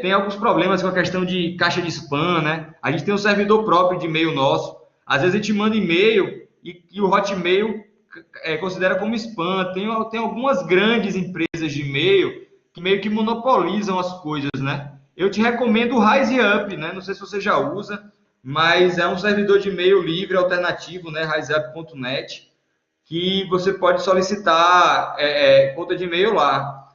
tem alguns problemas com a questão de caixa de spam, né? A gente tem um servidor próprio de e-mail nosso. Às vezes a gente manda e-mail e o Hotmail considera como spam. Tem algumas grandes empresas de e-mail que meio que monopolizam as coisas, né? Eu te recomendo o RiseUp, né? Não sei se você já usa, mas é um servidor de e-mail livre, alternativo, né? riseup.net, que você pode solicitar conta de e-mail lá.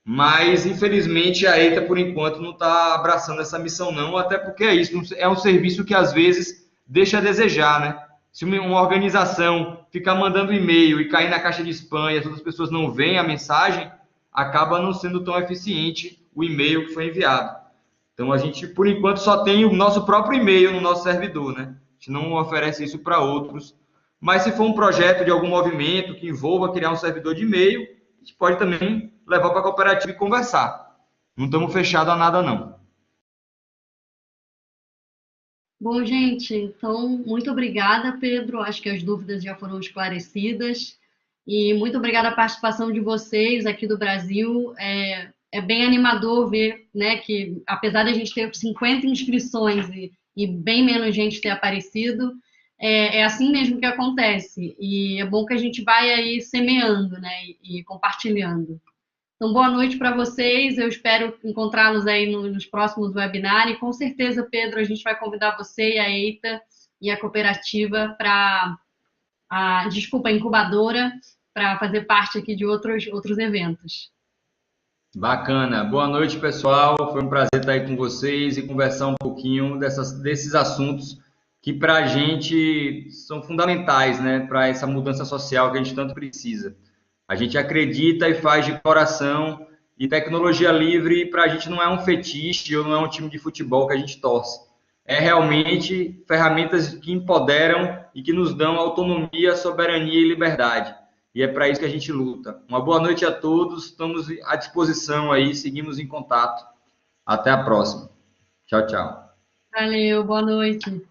Mas, infelizmente, a EITA, por enquanto, não está abraçando essa missão, não, até porque é isso, é um serviço que, às vezes, deixa a desejar, né? Se uma organização ficar mandando e-mail e cair na caixa de spam e as outras pessoas não veem a mensagem, acaba não sendo tão eficiente o e-mail que foi enviado. Então, a gente, por enquanto, só tem o nosso próprio e-mail no nosso servidor, né? A gente não oferece isso para outros. Mas se for um projeto de algum movimento que envolva criar um servidor de e-mail, a gente pode também levar para a cooperativa e conversar. Não estamos fechados a nada, não. Bom, gente, então, muito obrigada, Pedro. Acho que as dúvidas já foram esclarecidas. E muito obrigada a participação de vocês aqui do Brasil. É bem animador ver, né, que apesar de a gente ter 50 inscrições e bem menos gente ter aparecido, é assim mesmo que acontece. E é bom que a gente vai aí semeando, né, e compartilhando. Então, boa noite para vocês. Eu espero encontrá-los aí nos próximos webinars. E com certeza, Pedro, a gente vai convidar você e a EITA e a cooperativa para a incubadora, para fazer parte aqui de outros eventos. Bacana. Boa noite, pessoal. Foi um prazer estar aí com vocês e conversar um pouquinho desses assuntos que para a gente são fundamentais, né, para essa mudança social que a gente tanto precisa. A gente acredita e faz de coração, e tecnologia livre para a gente não é um fetiche ou não é um time de futebol que a gente torce. É realmente ferramentas que empoderam e que nos dão autonomia, soberania e liberdade. E é para isso que a gente luta. Uma boa noite a todos, estamos à disposição aí, seguimos em contato. Até a próxima. Tchau, tchau. Valeu, boa noite.